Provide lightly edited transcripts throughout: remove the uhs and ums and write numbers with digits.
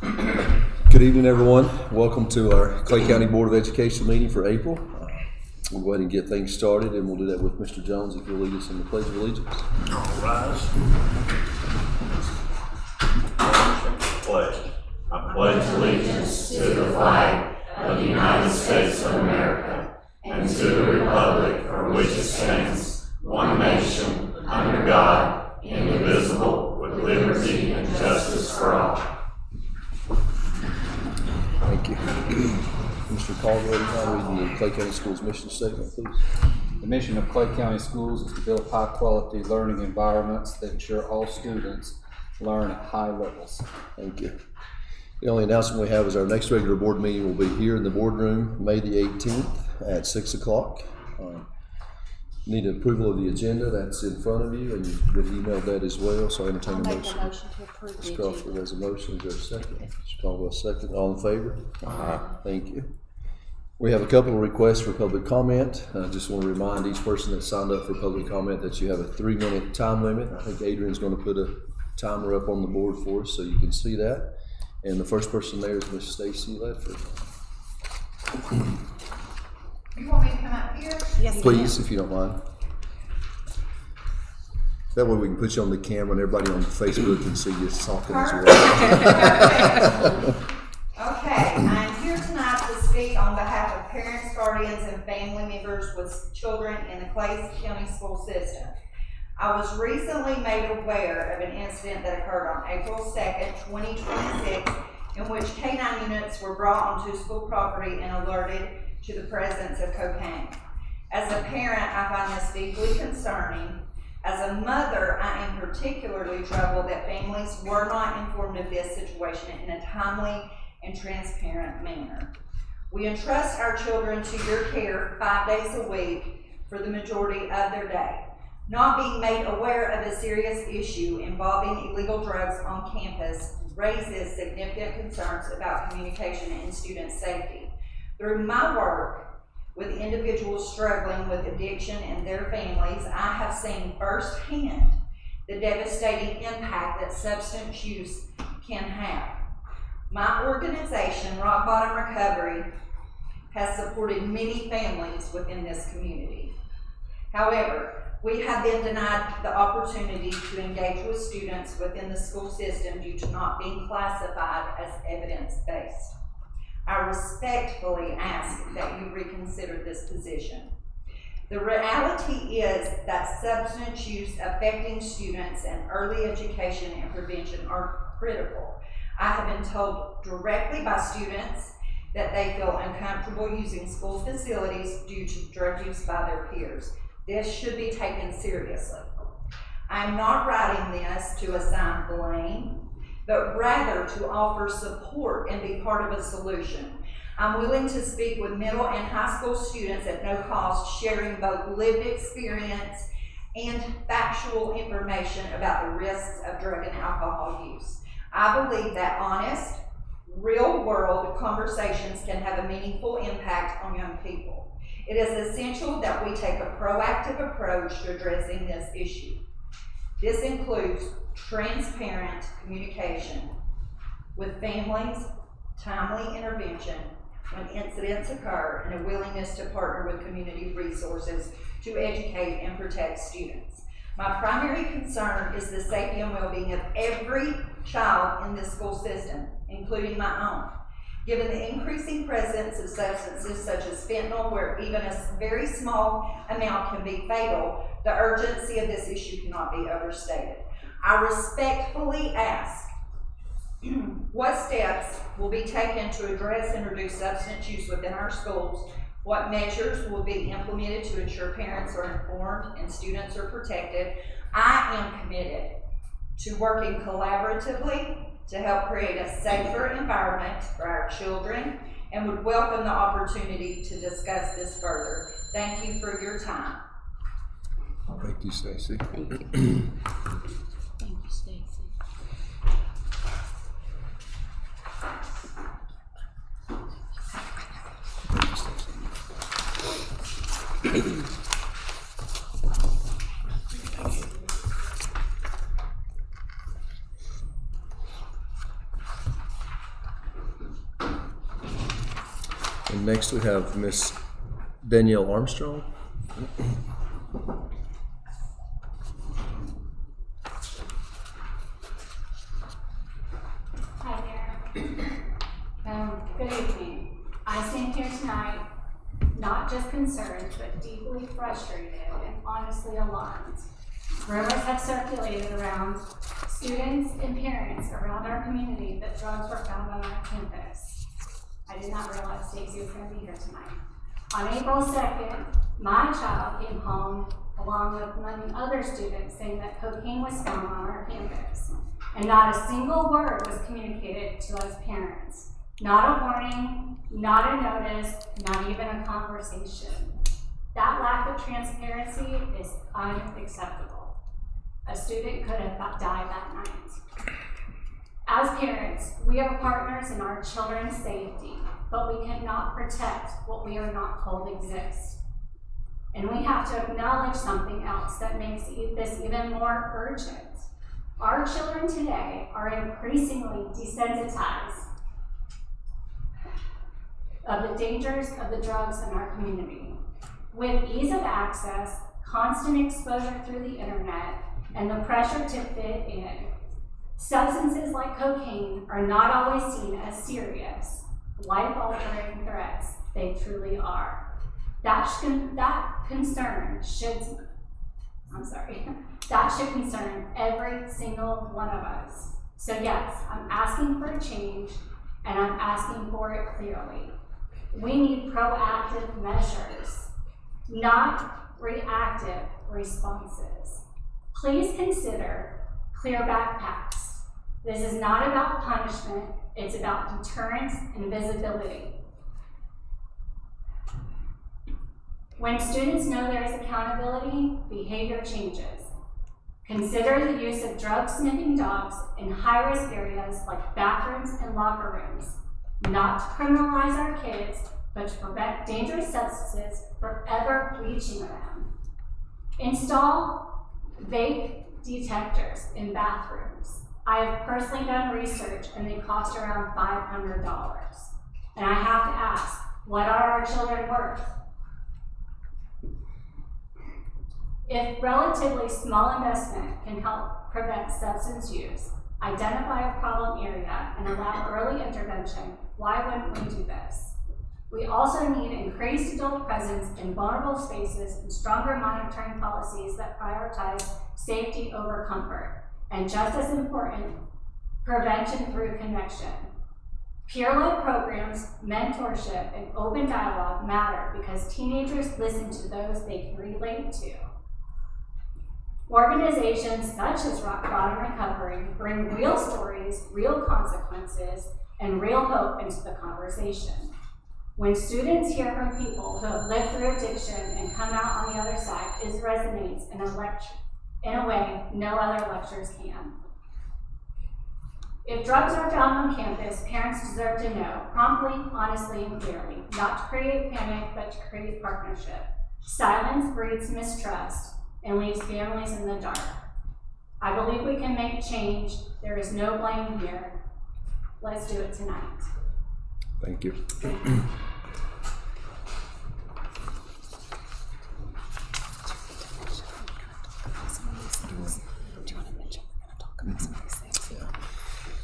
Good evening, everyone. Welcome to our Clay County Board of Education meeting for April. We'll go ahead and get things started, and we'll do that with Mr. Jones if you'll lead us in the Pledge of Allegiance. All rise. Pledge. I pledge allegiance to the flag of the United States of America and to the republic for which it stands, one nation, under God, indivisible, with liberty and justice for all. Thank you. Mr. Caldwell, now read the Clay County Schools mission statement, please. The mission of Clay County Schools is to build high-quality learning environments that ensure all students learn at high levels. Thank you. The only announcement we have is our next regular board meeting will be here in the boardroom, May the 18th at 6 o'clock. Need approval of the agenda. That's in front of you, and you've been emailed that as well, so I entertain a motion. Make a motion to approve the Ms. Crawford agenda. has a motion. Is there a second? Mr. Caldwell, second. All in favor? Aye. Thank you. We have a couple of requests for public comment. I just want to remind each person that signed up for public comment that you have a 3-minute time limit. I think Adrian's going to put a timer up on the board for us so you can see that. And the first person there is Miss Stacy Ledford. You want me to come up here? Yes, Please, if you don't mind. That way we can put you on the camera and everybody on Facebook can see you talking as well. Okay, I'm here tonight to speak on behalf of parents, guardians, and family members with children in the Clay County school system. I was recently made aware of an incident that occurred on April 2nd, 2026, in which K-9 units were brought onto school property and alerted to the presence of cocaine. As a parent, I find this deeply concerning. As a mother, I am particularly troubled that families were not informed of this situation in a timely and transparent manner. We entrust our children to your care 5 days a week for the majority of their day. Not being made aware of a serious issue involving illegal drugs on campus raises significant concerns about communication and student safety. Through my work with individuals struggling with addiction and their families, I have seen firsthand the devastating impact that substance use can have. My organization, Rock Bottom Recovery, has supported many families within this community. However, we have been denied the opportunity to engage with students within the school system due to not being classified as evidence-based. I respectfully ask that you reconsider this position. The reality is that substance use affecting students and early education and prevention are critical. I have been told directly by students that they feel uncomfortable using school facilities due to drug use by their peers. This should be taken seriously. I'm not writing this to assign blame, but rather to offer support and be part of a solution. I'm willing to speak with middle and high school students at no cost, sharing both lived experience and factual information about the risks of drug and alcohol use. I believe that honest, real-world conversations can have a meaningful impact on young people. It is essential that we take a proactive approach to addressing this issue. This includes transparent communication with families, timely intervention when incidents occur, and a willingness to partner with community resources to educate and protect students. My primary concern is the safety and well-being of every child in this school system, including my own. Given the increasing presence of substances such as fentanyl, where even a very small amount can be fatal, the urgency of this issue cannot be overstated. I respectfully ask, what steps will be taken to address and reduce substance use within our schools? What measures will be implemented to ensure parents are informed and students are protected? I am committed to working collaboratively to help create a safer environment for our children and would welcome the opportunity to discuss this further. Thank you for your time. Thank you, Stacy. Thank you. Thank you, Stacy. And next we have Miss Danielle Armstrong. Hi there. Good evening. I stand here tonight not just concerned, but deeply frustrated and honestly alarmed. Rumors have circulated around students and parents around our community that drugs were found on our campus. I did not realize Stacy was going to be here tonight. On April 2nd, my child came home along with many other students saying that cocaine was found on our campus. And not a single word was communicated to us parents. Not a warning, not a notice, not even a conversation. That lack of transparency is unacceptable. A student could have died that night. As parents, we are partners in our children's safety, but we cannot protect what we are not told exists. And we have to acknowledge something else that makes this even more urgent. Our children today are increasingly desensitized of the dangers of the drugs in our community. With ease of access, constant exposure through the internet, and the pressure to fit in, substances like cocaine are not always seen as serious, life-altering threats they truly are. That should concern every single one of us. So yes, I'm asking for a change, and I'm asking for it clearly. We need proactive measures, not reactive responses. Please consider clear backpacks. This is not about punishment, it's about deterrence and visibility. When students know there is accountability, behavior changes. Consider the use of drug-sniffing dogs in high-risk areas like bathrooms and locker rooms, not to criminalize our kids, but to prevent dangerous substances from ever reaching them. Install vape detectors in bathrooms. I have personally done research and they cost around $500. And I have to ask, what are our children worth? If relatively small investment can help prevent substance use, identify a problem area, and allow early intervention, why wouldn't we do this? We also need increased adult presence in vulnerable spaces and stronger monitoring policies that prioritize safety over comfort. And just as important, prevention through connection. Peer-led programs, mentorship, and open dialogue matter because teenagers listen to those they can relate to. Organizations such as Rock Bottom Recovery bring real stories, real consequences, and real hope into the conversation. When students hear from people who have lived through addiction and come out on the other side, it resonates in a way no other lectures can. If drugs are found on campus, parents deserve to know promptly, honestly, and clearly, not to create panic, but to create partnership. Silence breeds mistrust and leaves families in the dark. I believe we can make change. There is no blame here. Let's do it tonight. Thank you.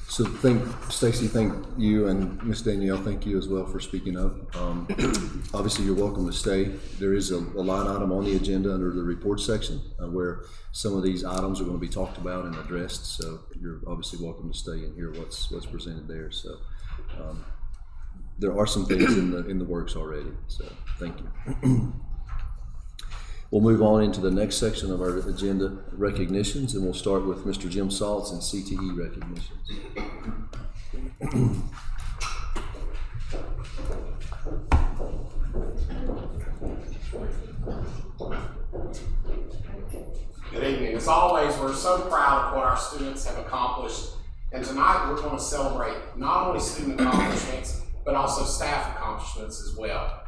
So Stacy, thank you, and Miss Danielle, thank you as well for speaking up. Obviously, you're welcome to stay. There is a line item on the agenda under the report section where some of these items are going to be talked about and addressed. So you're obviously welcome to stay and hear what's presented there. So there are some things in the works already. So thank you. We'll move on into the next section of our agenda, recognitions, and we'll start with Mr. Jim Saltz and CTE recognitions. Good evening. As always, we're so proud of what our students have accomplished, and tonight we're going to celebrate not only student accomplishments, but also staff accomplishments as well.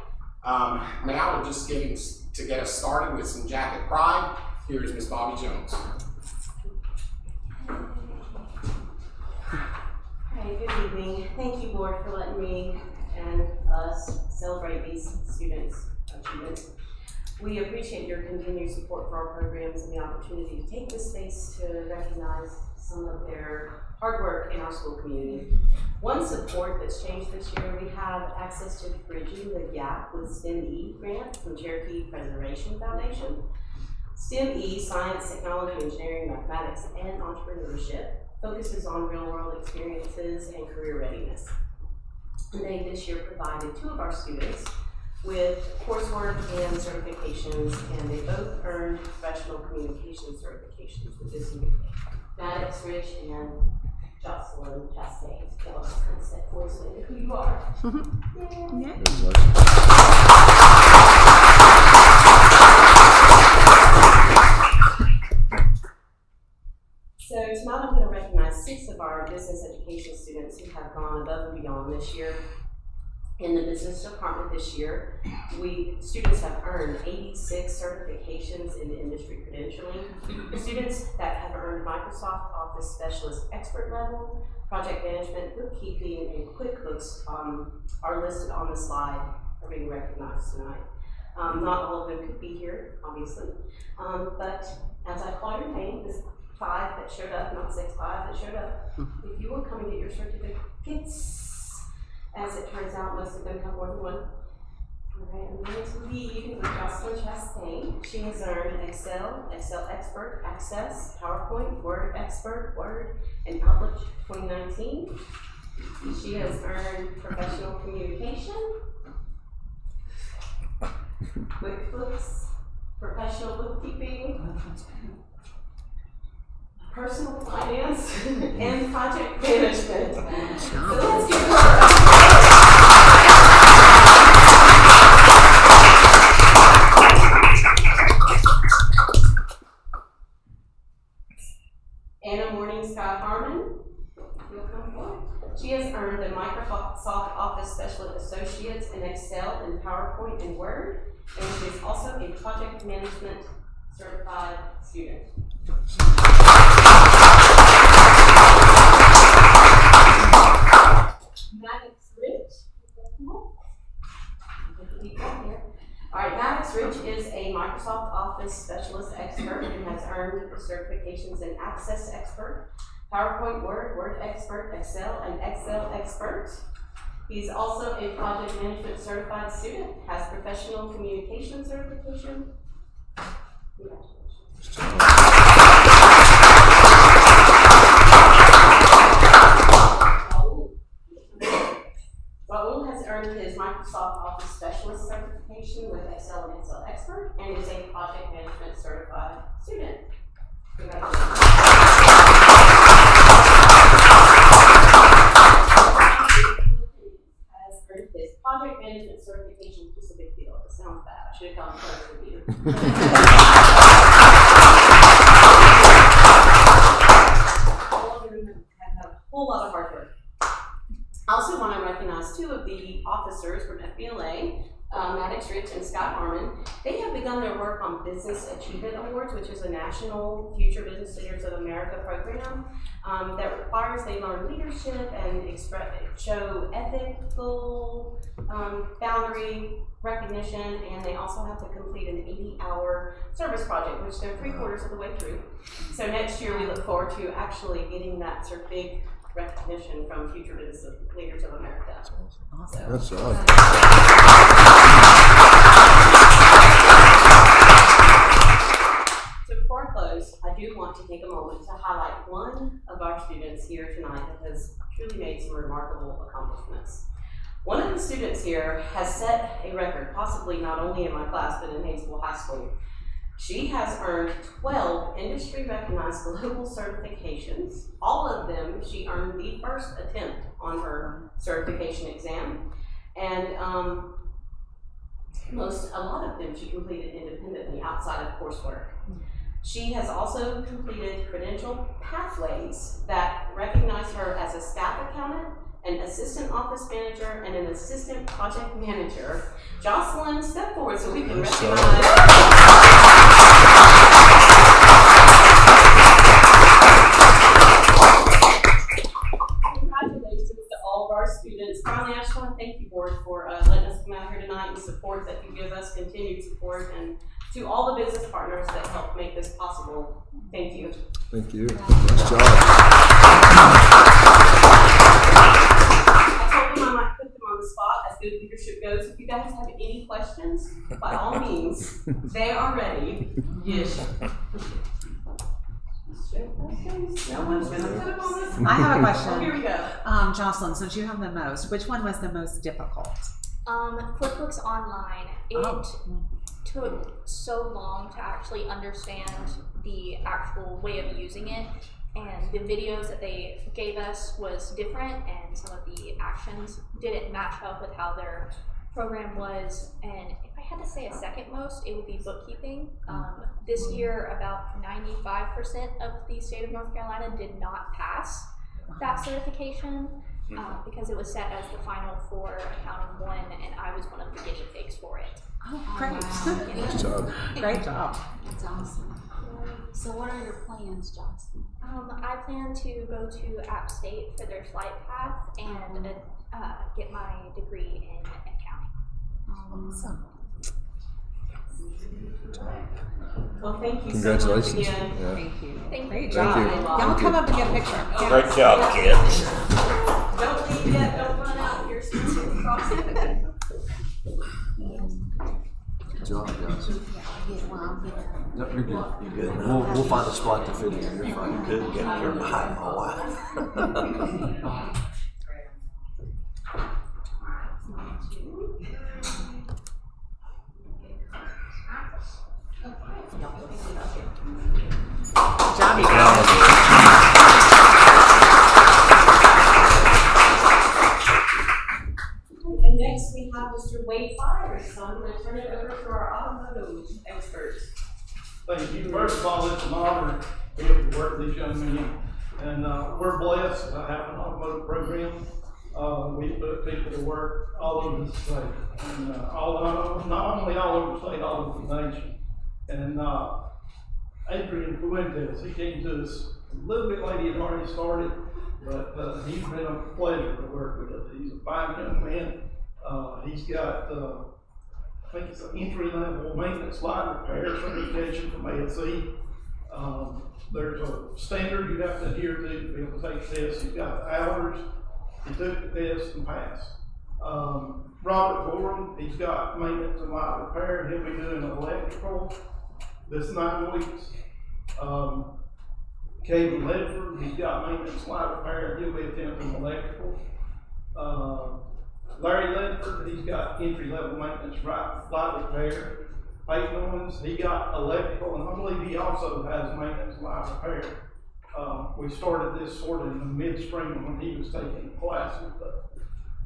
Now we're just getting to get us started with some jacket pride. Here's Miss Bobby Jones. Hi, good evening. Thank you, board, for letting me and us celebrate these students' achievements. We appreciate your continued support for our programs and the opportunity to take this space to recognize some of their hard work in our school community. One support that's changed this year, we have access to Bridging the Gap with STEM-E grant from Cherokee Preservation Foundation. STEM-E, science, technology, engineering, mathematics, and entrepreneurship, focuses on real-world experiences and career readiness. And they this year provided 2 of our students with coursework and certifications, and they both earned professional communication certifications with this new Maddox Rich and Jocelyn Chastain. Y'all just kind of set forth so they know who you are. So tonight I'm going to recognize 6 of our business education students who have gone above and beyond this year. In the business department this year, students have earned 86 certifications in industry credentialing. The students that have earned Microsoft Office Specialist Expert level, project management, bookkeeping, and QuickBooks are listed on the slide, are being recognized tonight. Not all of them could be here, obviously, but as I call your name, this 5 that showed up, not 6, 5 that showed up, if you would come and get your certificates. As it turns out, most of them have more than one. All right, I'm going to lead with Jocelyn Chastain. She has earned Excel, Excel Expert, Access, PowerPoint, Word Expert, Word, and Outlook 2019. She has earned Professional Communication, QuickBooks, Professional Bookkeeping, Personal Finance, and Project Management. So let's give her Anna Morning Sky Harmon. You'll come forward. She has earned the Microsoft Office Specialist Associates in Excel and PowerPoint and Word, and she is also a Project Management Certified student. Maddox Rich. All right, Maddox Rich is a Microsoft Office Specialist Expert and has earned certifications in Access Expert, PowerPoint, Word, Word Expert, Excel, and Excel Expert. He's also a Project Management Certified student, has Professional Communication Certification. Raul has earned his Microsoft Office Specialist certification with Excel and Excel Expert and is a Project Management Certified student. Congratulations. Has earned his Project Management certification, which is a big deal. It sounds bad. I should have gone further with you. All of them have had a whole lot of hard work. I also want to recognize 2 of the officers from FBLA, Maddox Rich and Scott Harmon. They have begun their work on Business Achievement Awards, which is a national Future Business Leaders of America program that requires they learn leadership and show ethical boundary recognition, and they also have to complete an 80-hour service project, which they're 3/4 of the way through. So next year we look forward to actually getting that sort of big recognition from Future Business Leaders of America. That's awesome. That's right. So before I close, I do want to take a moment to highlight one of our students here tonight that has truly made some remarkable accomplishments. One of the students here has set a record, possibly not only in my class, but in Hayesville High School. She has earned 12 industry-recognized global certifications. All of them, she earned the first attempt on her certification exam. And a lot of them she completed independently outside of coursework. She has also completed credential pathways that recognize her as a staff accountant, an assistant office manager, and an assistant project manager. Jocelyn, step forward so we can recognize. Congratulations to all of our students. Finally, I just want to thank you, board, for letting us come out here tonight and support that you give us, continued support, and to all the business partners that help make this possible. Thank you. Thank you. Nice job. I told them I might put them on the spot as good leadership goes. If you guys have any questions, by all means, they are ready. Yes. No one's gonna put them on this. I have a Oh, question. here we go. Jocelyn, since you have the most, which one was the most difficult? QuickBooks Online. It took so long to actually understand the actual way of using it, and the videos that they gave us was different, and some of the actions didn't match up with how their program was. And if I had to say a second most, it would be bookkeeping. This year, about 95% of the state of North Carolina did not pass that certification because it was set as the final for accounting 1, and I was one of the guinea pigs for it. Oh, great. Nice job. Great job. That's awesome. So what are your plans, Jocelyn? I plan to go to App State for their flight path and get my degree in accounting. Awesome. Well, thank you Congratulations. so much again. Yeah. Thank you. Thank Great you. job. Thank you. Y'all come up and get a picture. Yeah. Great job, kids. Don't leave yet, don't run out here, Spencer, cross it. Good job, guys. Yeah, well, I'm here. Yep, you're good. You good We'll now? find a spot to fit in. You're You fine. couldn't get here behind my wife. Good job, you guys. And next we have Mr. Wade Fires, so I'm gonna turn it over to our automotive experts. Thank you. First of all, it's an honor to be able to work with these young men. And we're blessed to have an automotive program. We put people to work all over the state. And not only all over the state, all over the nation. And Adrian Fuentes, he came to us a little bit late. He had already started, but he's been a pleasure to work with. He's a fine young man. He's got I think it's an entry-level maintenance light repair certification from ASE. There's a standard you have to adhere to be able to take tests. He's got the hours. He took the test and passed. Robert Gorham, he's got maintenance and light repair. He'll be doing electrical this 9 weeks. Kevin Ledford, he's got maintenance light repair. He'll be attempting electrical. Larry Ledford, he's got entry-level maintenance light repair. Peyton Owens, he got electrical, and I believe he also has maintenance light repair. We started this sort of in the mid-spring when he was taking classes. But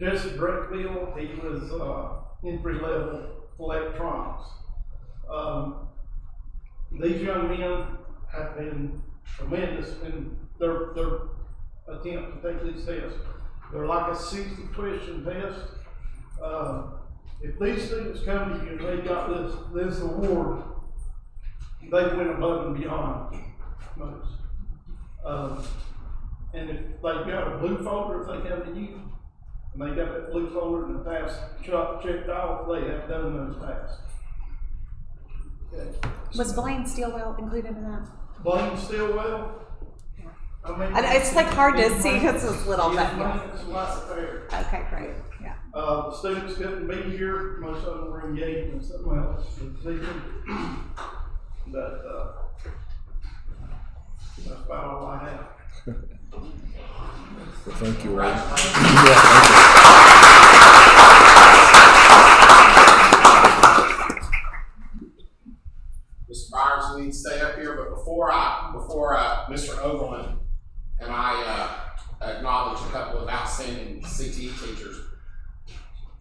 Jesse Breckville, he was entry-level electronics. These young men have been tremendous in their attempt to take these tests. They're like a 60-question test. If these students come to you and they got this award, they went above and beyond most. And if they've got a blue folder, if they come to you and they got that blue folder and the task checked off, they have done those tasks. Okay. Was Blaine Steelwell included in that? Blaine Stillwell. I mean, It's like hard to see because it's little, but it's light repair. okay, great. Yeah. The students couldn't be here, most of them were engaged in something else this evening. But, that's about all I have. Well, thank you, Ray. Mr. Byers, you need to stay up here, but before Mr. Overland and I acknowledge a couple of outstanding CTE teachers.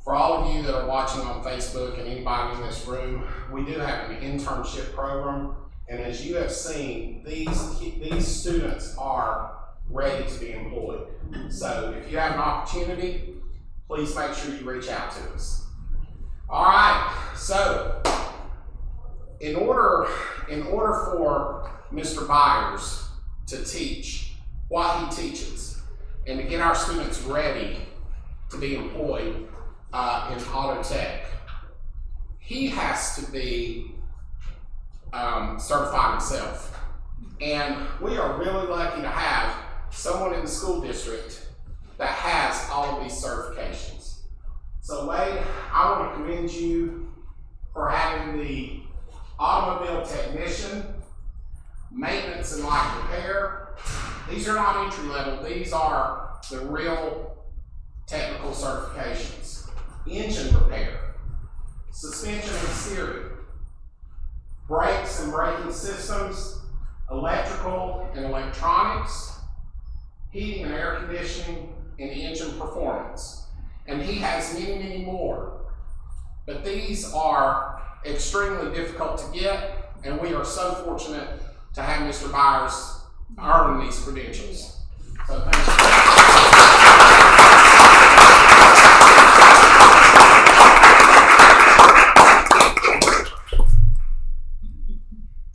For all of you that are watching on Facebook and anybody in this room, we do have an internship program, and as you have seen, these students are ready to be employed. So if you have an opportunity, please make sure you reach out to us. All right, so in order for Mr. Byers to teach what he teaches and to get our students ready to be employed, in auto tech. He has to be certified himself. And we are really lucky to have someone in the school district that has all of these certifications. So Wade, I want to commend you for having the automobile technician, maintenance and light repair. These are not entry level, these are the real technical certifications. Engine repair, suspension and steering, brakes and braking systems, electrical and electronics, heating and air conditioning, and engine performance. And he has many, many more. But these are extremely difficult to get, and we are so fortunate to have Mr. Byers earn these credentials. So thank you.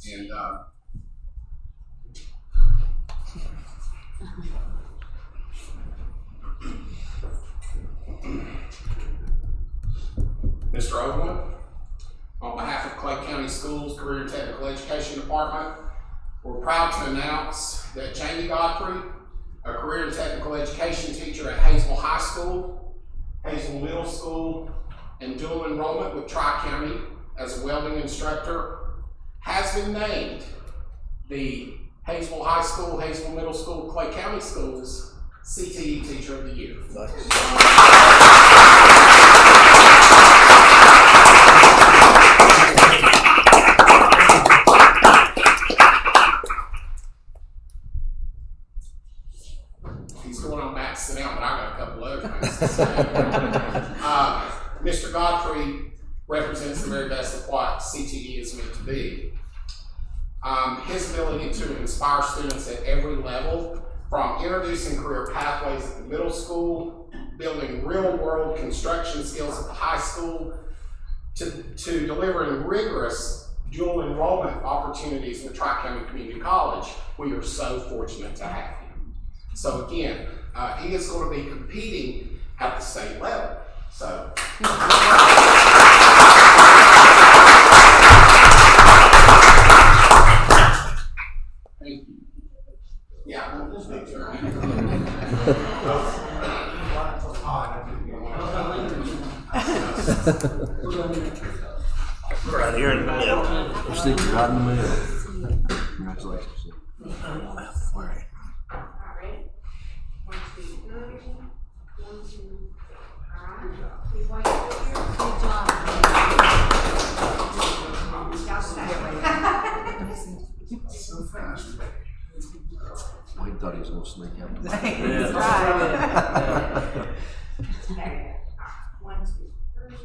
And Mr. Owen, on behalf of Clay County Schools Career and Technical Education Department, we're proud to announce that Jamie Godfrey, a career and technical education teacher at Hazel High School, Hazel Middle School, and dual enrollment with Tri-County as a welding instructor, has been named the Hazel High School, Hazel Middle School, Clay County Schools CTE Teacher of the Year. He's going on back to sit down, but I got a couple other things to say. Mr. Godfrey represents the very best of what CTE is meant to be. His ability to inspire students at every level, from introducing career pathways at the middle school, building real-world construction skills at the high school, to delivering rigorous dual enrollment opportunities with Tri-County Community College. We are so fortunate to have him. So again, he is going to be competing at the state level. So. Thank you. Yeah, we'll just make sure. Right here in the middle. We're sticking right in the middle. Congratulations. All right. So fast. Wade thought he was going to sneak out. That's right. There you go. 1, 2, 3.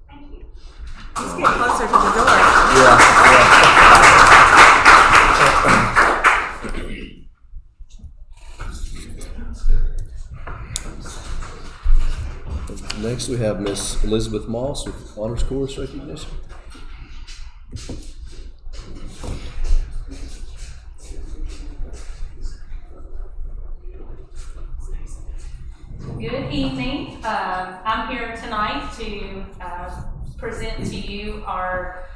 Thank you. He's getting closer to the door. Next, we have Miss Elizabeth Moss with Honors Course recognition. Good evening. I'm here tonight to present to you our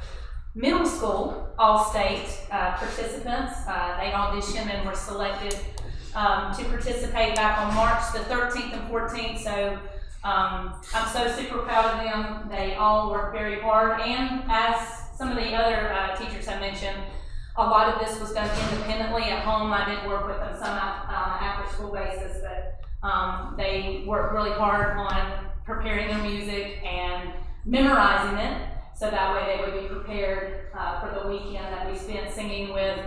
middle school all-state participants. They auditioned and were selected to participate back on March the 13th and 14th. So I'm so super proud of them. They all worked very hard, and as some of the other teachers have mentioned, a lot of this was done independently at home. I did work with them some after school basis, but they worked really hard on preparing their music and memorizing it, so that way they would be prepared for the weekend that we spent singing with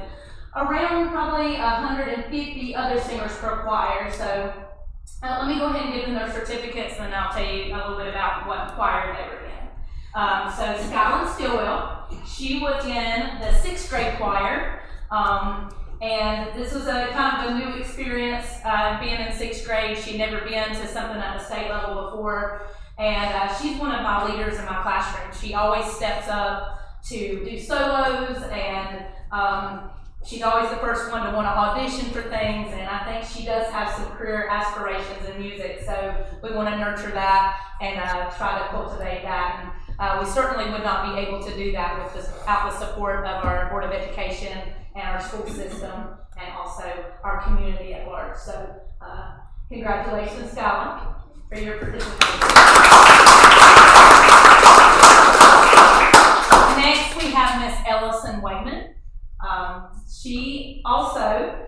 around probably 150 other singers per choir. So let me go ahead and give them their certificates, and then I'll tell you a little bit about what choir they were in. So Skyland Stillwell, she was in the 6th grade choir. And this was a kind of a new experience, being in 6th grade. She'd never been to something at the state level before. And she's one of my leaders in my classroom. She always steps up to do solos and she's always the first one to want to audition for things, and I think she does have some career aspirations in music, so we want to nurture that and try to cultivate that. And we certainly would not be able to do that without the support of our Board of Education and our school system, and also our community at large. So congratulations, Skylar, for your participation. Next, we have Miss Ellison Wayman. She also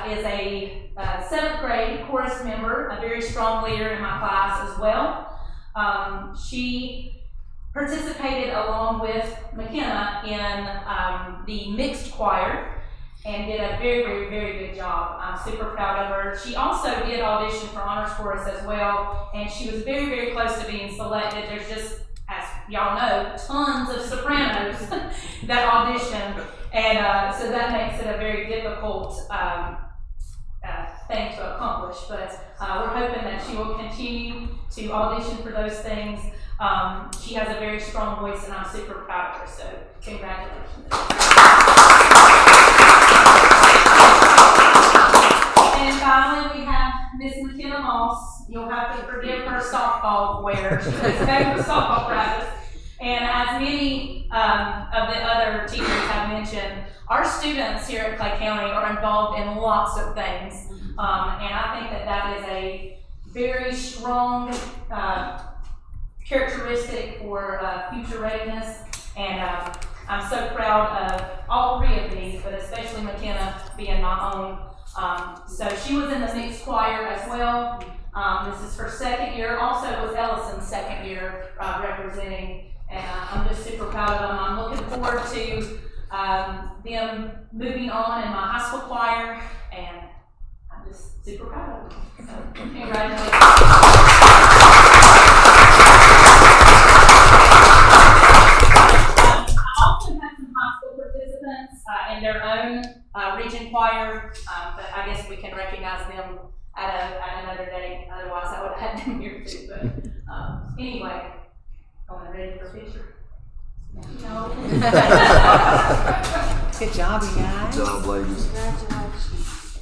is a 7th grade chorus member, a very strong leader in my class as well. She participated along with McKenna in the mixed choir and did a very, very, very good job. I'm super proud of her. She also did audition for honors chorus as well, and she was very, very close to being selected. There's just, as y'all know, tons of sopranos that audition, and so that makes it a very difficult thing to accomplish, but we're hoping that she will continue to audition for those things. She has a very strong voice, and I'm super proud of her, so congratulations. And finally, we have Miss McKenna Moss. You'll have to forgive her softball wear. She was back for softball practice. And as many of the other teachers have mentioned, our students here at Clay County are involved in lots of things. And I think that that is a very strong characteristic for future readiness. And I'm so proud of all 3 of these, but especially McKenna being my own. So she was in the mixed choir as well. This is her 2nd year. Also was Ellison's 2nd year representing. And I'm just super proud of them. I'm looking forward to them moving on in my high school choir, and I'm just super proud of them. So, congratulations. I also have some high school participants in their own region choir, but I guess we can recognize them at another day. Otherwise, I would have had them here too. But anyway. Ready for a picture? No. Good job, you guys. Good job, ladies. Congratulations.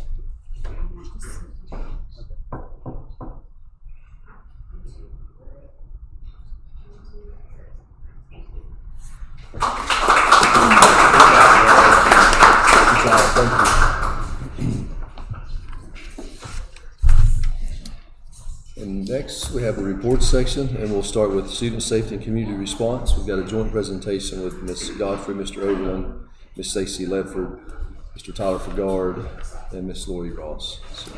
Good job, thank you. And next, we have the report section, and we'll start with student safety and community response. We've got a joint presentation with Ms. Godfrey, Mr. Overland, Ms. Stacey Ledford, Mr. Tyler Fagard, and Ms. Lori Ross. So.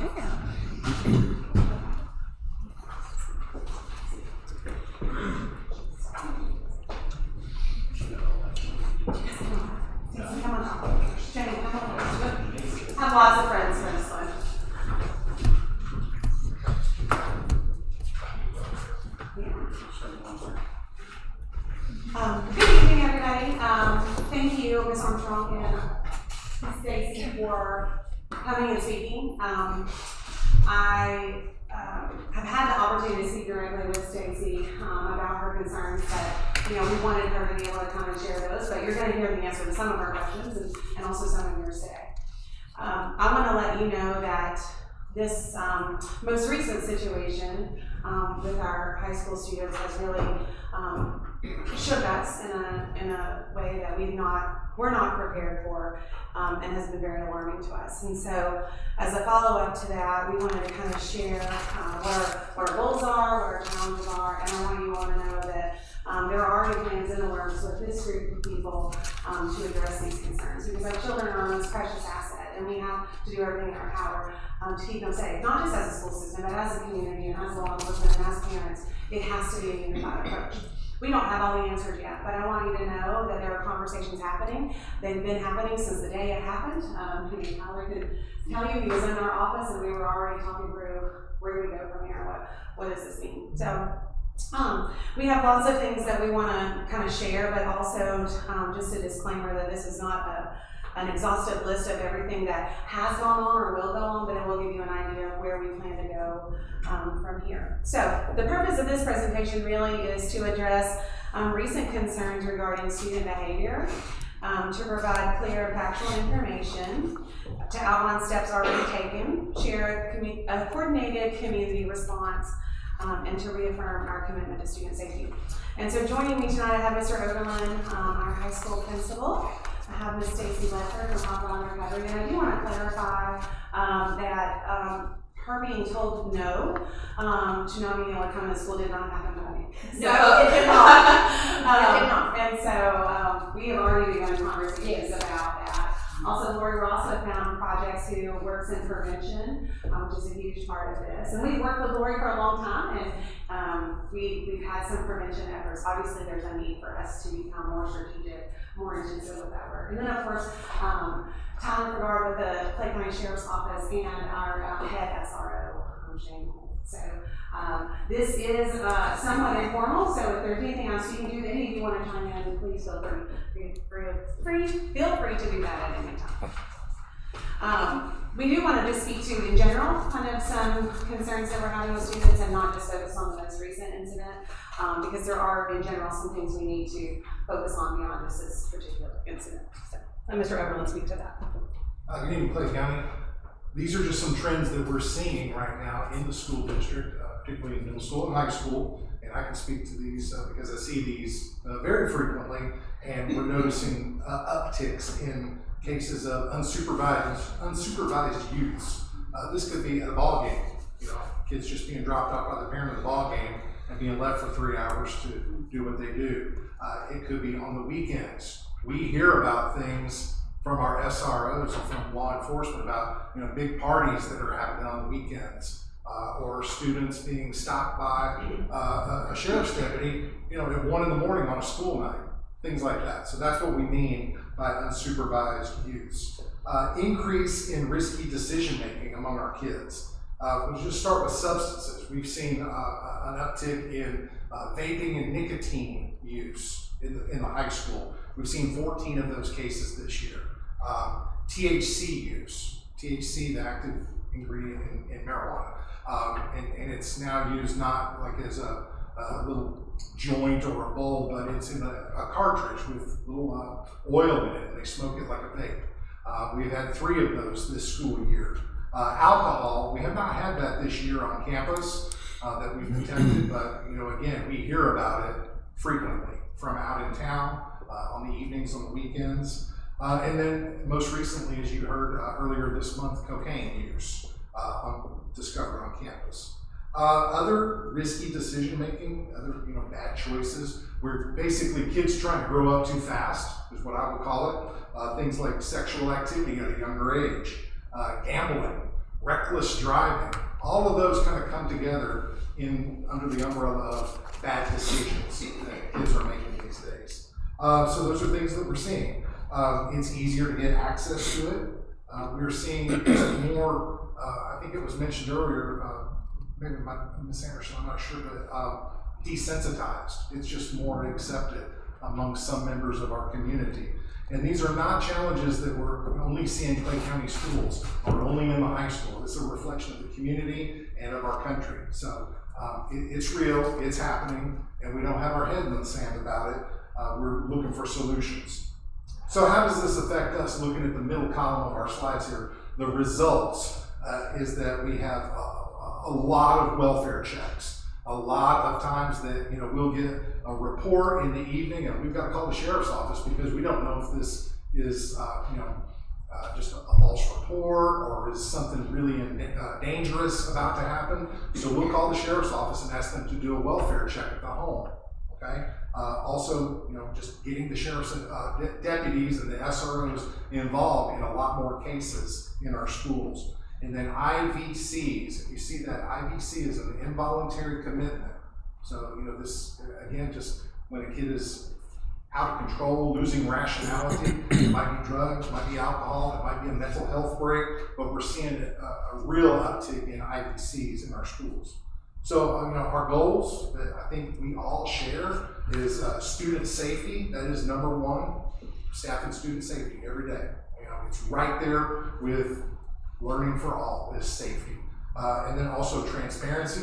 I have lots of friends for this one. Good evening, everybody. Thank you, Ms. Armstrong and Ms. Stacey, for coming and speaking. I have had the opportunity to speak directly with Stacey about her concerns, but we wanted her to be able to come and share those. But you're going to hear the answer to some of her questions and also some of yours today. I want to let you know that this most recent situation with our high school students has really shook us in a way that we're not prepared for, and has been very alarming to us. And so, as a follow-up to that, we wanted to kind of share what our goals are, what our challenges are, and I want you all to know that there are already plans in the works with this group of people to address these concerns, because our children are our most precious asset, and we have to do everything in our power to keep them safe, not just as a school system, but as a community and as law enforcement and as parents. It has to be a unified approach. We don't have all the answers yet, but I want you to know that there are conversations happening. They've been happening since the day it happened. Tyler could tell you he was in our office and we were already talking through where do we go from here, what does this mean? So we have lots of things that we want to kind of share, but also just a disclaimer that this is not an exhaustive list of everything that has gone on or will go on, but it will give you an idea of where we plan to go from here. So the purpose of this presentation really is to address recent concerns regarding student behavior. to provide clear and factual information, to outline steps already taken, share a coordinated community response, and to reaffirm our commitment to student safety. And so joining me tonight, I have Mr. Oberlin, our high school principal. I have Ms. Stacy Leffler from Alcohol Recovery, and I do want to clarify that her being told no to not being able to come to school did not happen to me. So, it did not. It did not. And so we have already begun conversations about that. Also, Lori Ross have found projects who works in prevention, which is a huge part of this. And we've worked with Lori for a long time, and we've had some prevention efforts. Obviously, there's a need for us to become more strategic, more intensive with that work. And then, of course, Tyler Fagard with the Clay County Sheriff's Office and our head SRO, Shane Holt. So this is somewhat informal, so if there's anything I'm speaking to that any of you want to chime in, please feel free to do that at any time. We do want to just speak to, in general, kind of some concerns that we're having with students and not just focus on the most recent incident, because there are, in general, some things we need to focus on beyond just this particular incident. So, let Mr. Oberlin speak to that. Good evening, Clay County. These are just some trends that we're seeing right now in the school district, particularly in middle school and high school. And I can speak to these because I see these very frequently, and we're noticing upticks in cases of unsupervised use. This could be at a ball game, kids just being dropped off by the parent at the ball game and being left for 3 hours to do what they do. It could be on the weekends. We hear about things from our SROs and from law enforcement about big parties that are happening on the weekends, or students being stopped by a sheriff's deputy, at 1 in the morning on a school night, things like that. So that's what we mean by unsupervised use. Increase in risky decision making among our kids. We'll just start with substances. We've seen an uptick in vaping and nicotine use in the high school. We've seen 14 of those cases this year. THC use, THC, the active ingredient in marijuana, and it's now used not like as a little joint or a bowl, but it's in a cartridge with little oil in it, and they smoke it like a vape. We've had 3 of those this school year. Alcohol, we have not had that this year on campus that we've detected, but again, we hear about it frequently from out in town, on the evenings, on the weekends. And then most recently, as you heard earlier this month, cocaine use discovered on campus. Other risky decision making, other bad choices, where basically kids trying to grow up too fast is what I would call it. Things like sexual activity at a younger age, gambling, reckless driving, all of those kind of come together under the umbrella of bad decisions that kids are making these days. So those are things that we're seeing. It's easier to get access to it. We're seeing more, I think it was mentioned earlier, maybe Ms. Anderson, I'm not sure, but desensitized. It's just more accepted among some members of our community. And these are not challenges that we're only seeing in Clay County schools or only in the high school. It's a reflection of the community and of our country. So it's real, it's happening, and we don't have our head in the sand about it. We're looking for solutions. So how does this affect us? Looking at the middle column of our slides here, the results is that we have a lot of welfare checks. A lot of times that we'll get a report in the evening, and we've got to call the sheriff's office because we don't know if this is just a false report or is something really dangerous about to happen. So we'll call the sheriff's office and ask them to do a welfare check at the home. Okay. Also, just getting the sheriff's deputies and the SROs involved in a lot more cases in our schools. And then IVCs, if you see that, IVC is an involuntary commitment. So, this, again, just when a kid is out of control, losing rationality, it might be drugs, it might be alcohol, it might be a mental health break, but we're seeing a real uptick in IVCs in our schools. So, our goals that I think we all share is student safety. That is number one, staff and student safety every day. It's right there with learning for all is safety. And then also transparency.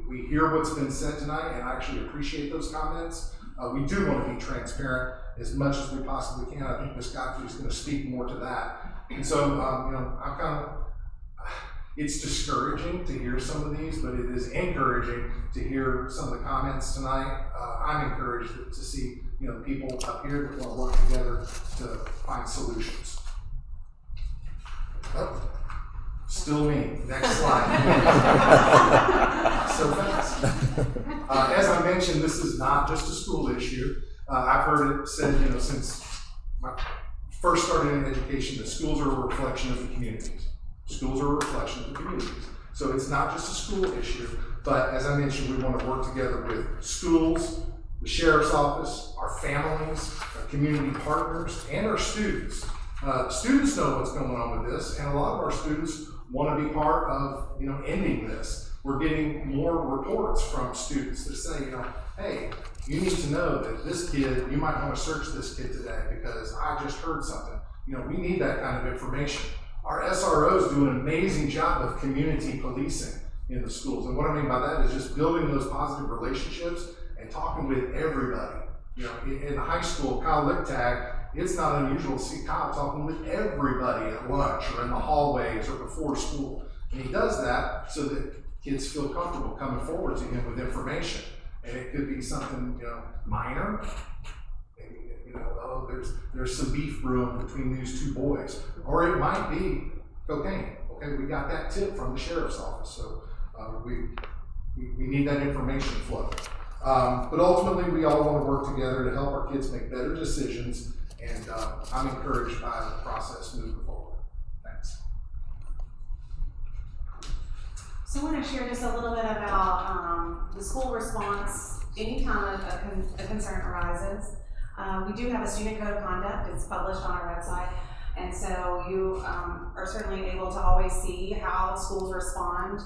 We hear what's been said tonight, and I actually appreciate those comments. We do want to be transparent as much as we possibly can. I think Ms. Godfrey is going to speak more to that. And so, I'm kind of, it's discouraging to hear some of these, but it is encouraging to hear some of the comments tonight. I'm encouraged to see, people up here that want to work together to find solutions. Oh, still me. Next slide. So fast. As I mentioned, this is not just a school issue. I've heard it said, since I first started in education, that schools are a reflection of the communities. Schools are a reflection of the communities. So it's not just a school issue, but as I mentioned, we want to work together with schools, the sheriff's office, our families, our community partners, and our students. Students know what's going on with this, and a lot of our students want to be part of, ending this. We're getting more reports from students that say, hey, you need to know that this kid, you might want to search this kid today because I just heard something. We need that kind of information. Our SROs do an amazing job of community policing in the schools. And what I mean by that is just building those positive relationships and talking with everybody. In the high school, Kyle Lichtag, it's not unusual to see Kyle talking with everybody at lunch or in the hallways or before school. And he does that so that kids feel comfortable coming forward to him with information. And it could be something, minor. Maybe, oh, there's some beef brewing between these two boys. Or it might be cocaine. Okay, we got that tip from the sheriff's office. So we need that information flow. But ultimately, we all want to work together to help our kids make better decisions. And I'm encouraged by the process moving forward. Thanks. So I want to share just a little bit about the school response anytime a concern arises. We do have a student code of conduct. It's published on our website. And so you are certainly able to always see how schools respond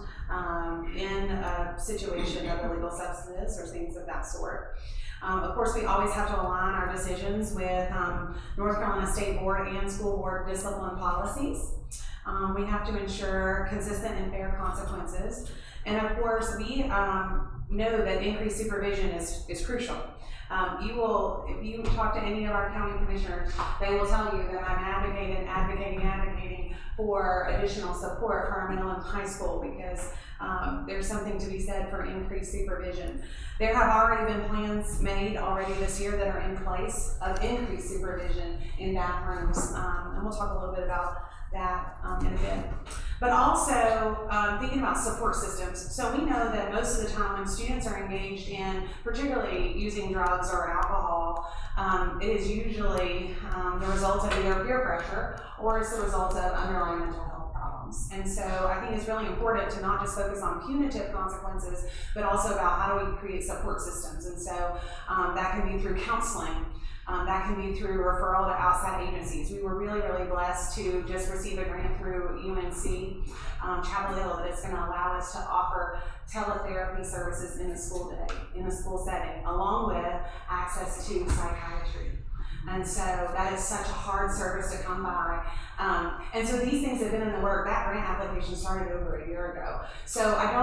in a situation of illegal substances or things of that sort. Of course, we always have to align our decisions with North Carolina State Board and School Board discipline policies. We have to ensure consistent and fair consequences. And of course, we know that increased supervision is crucial. If you talk to any of our county commissioners, they will tell you that I'm advocating for additional support for our middle and high school because there's something to be said for increased supervision. There have already been plans made already this year that are in place of increased supervision in bathrooms, and we'll talk a little bit about that in a bit. But also thinking about support systems. So we know that most of the time when students are engaged in particularly using drugs or alcohol, it is usually the result of either peer pressure or it's the result of underlying mental health problems. And so I think it's really important to not just focus on punitive consequences, but also about how do we create support systems. And so that can be through counseling. That can be through referral to outside agencies. We were really, really blessed to just receive a grant through UNC Chapel Hill that is going to allow us to offer teletherapy services in the school day, in the school setting, along with access to psychiatry. And so that is such a hard service to come by. And so these things have been in the work. That grant application started over a year ago. So I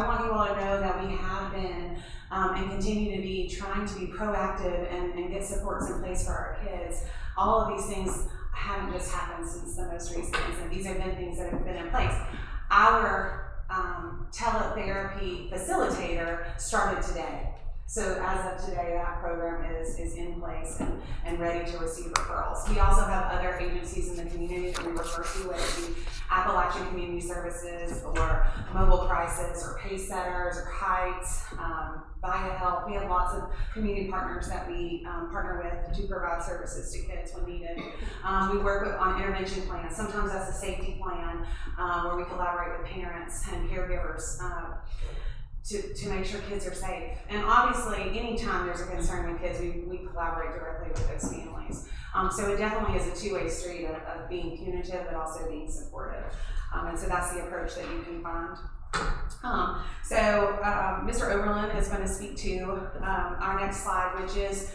want you all to know that we have been and continue to be trying to be proactive and get supports in place for our kids. All of these things haven't just happened since the most recent incident. These have been things that have been in place. Our teletherapy facilitator started today. So as of today, that program is in place and ready to receive referrals. We also have other agencies in the community that we refer to, whether it be Appalachian Community Services or Mobile Crisis or Pace Setters or Heights, Via Help. We have lots of community partners that we partner with to provide services to kids when needed. We work on intervention plans. Sometimes that's a safety plan where we collaborate with parents and caregivers to make sure kids are safe. And obviously, anytime there's a concern with kids, we collaborate directly with those families. So it definitely is a two-way street of being punitive, but also being supportive. And so that's the approach that you can find. Mr. Oberlin is going to speak to our next slide, which is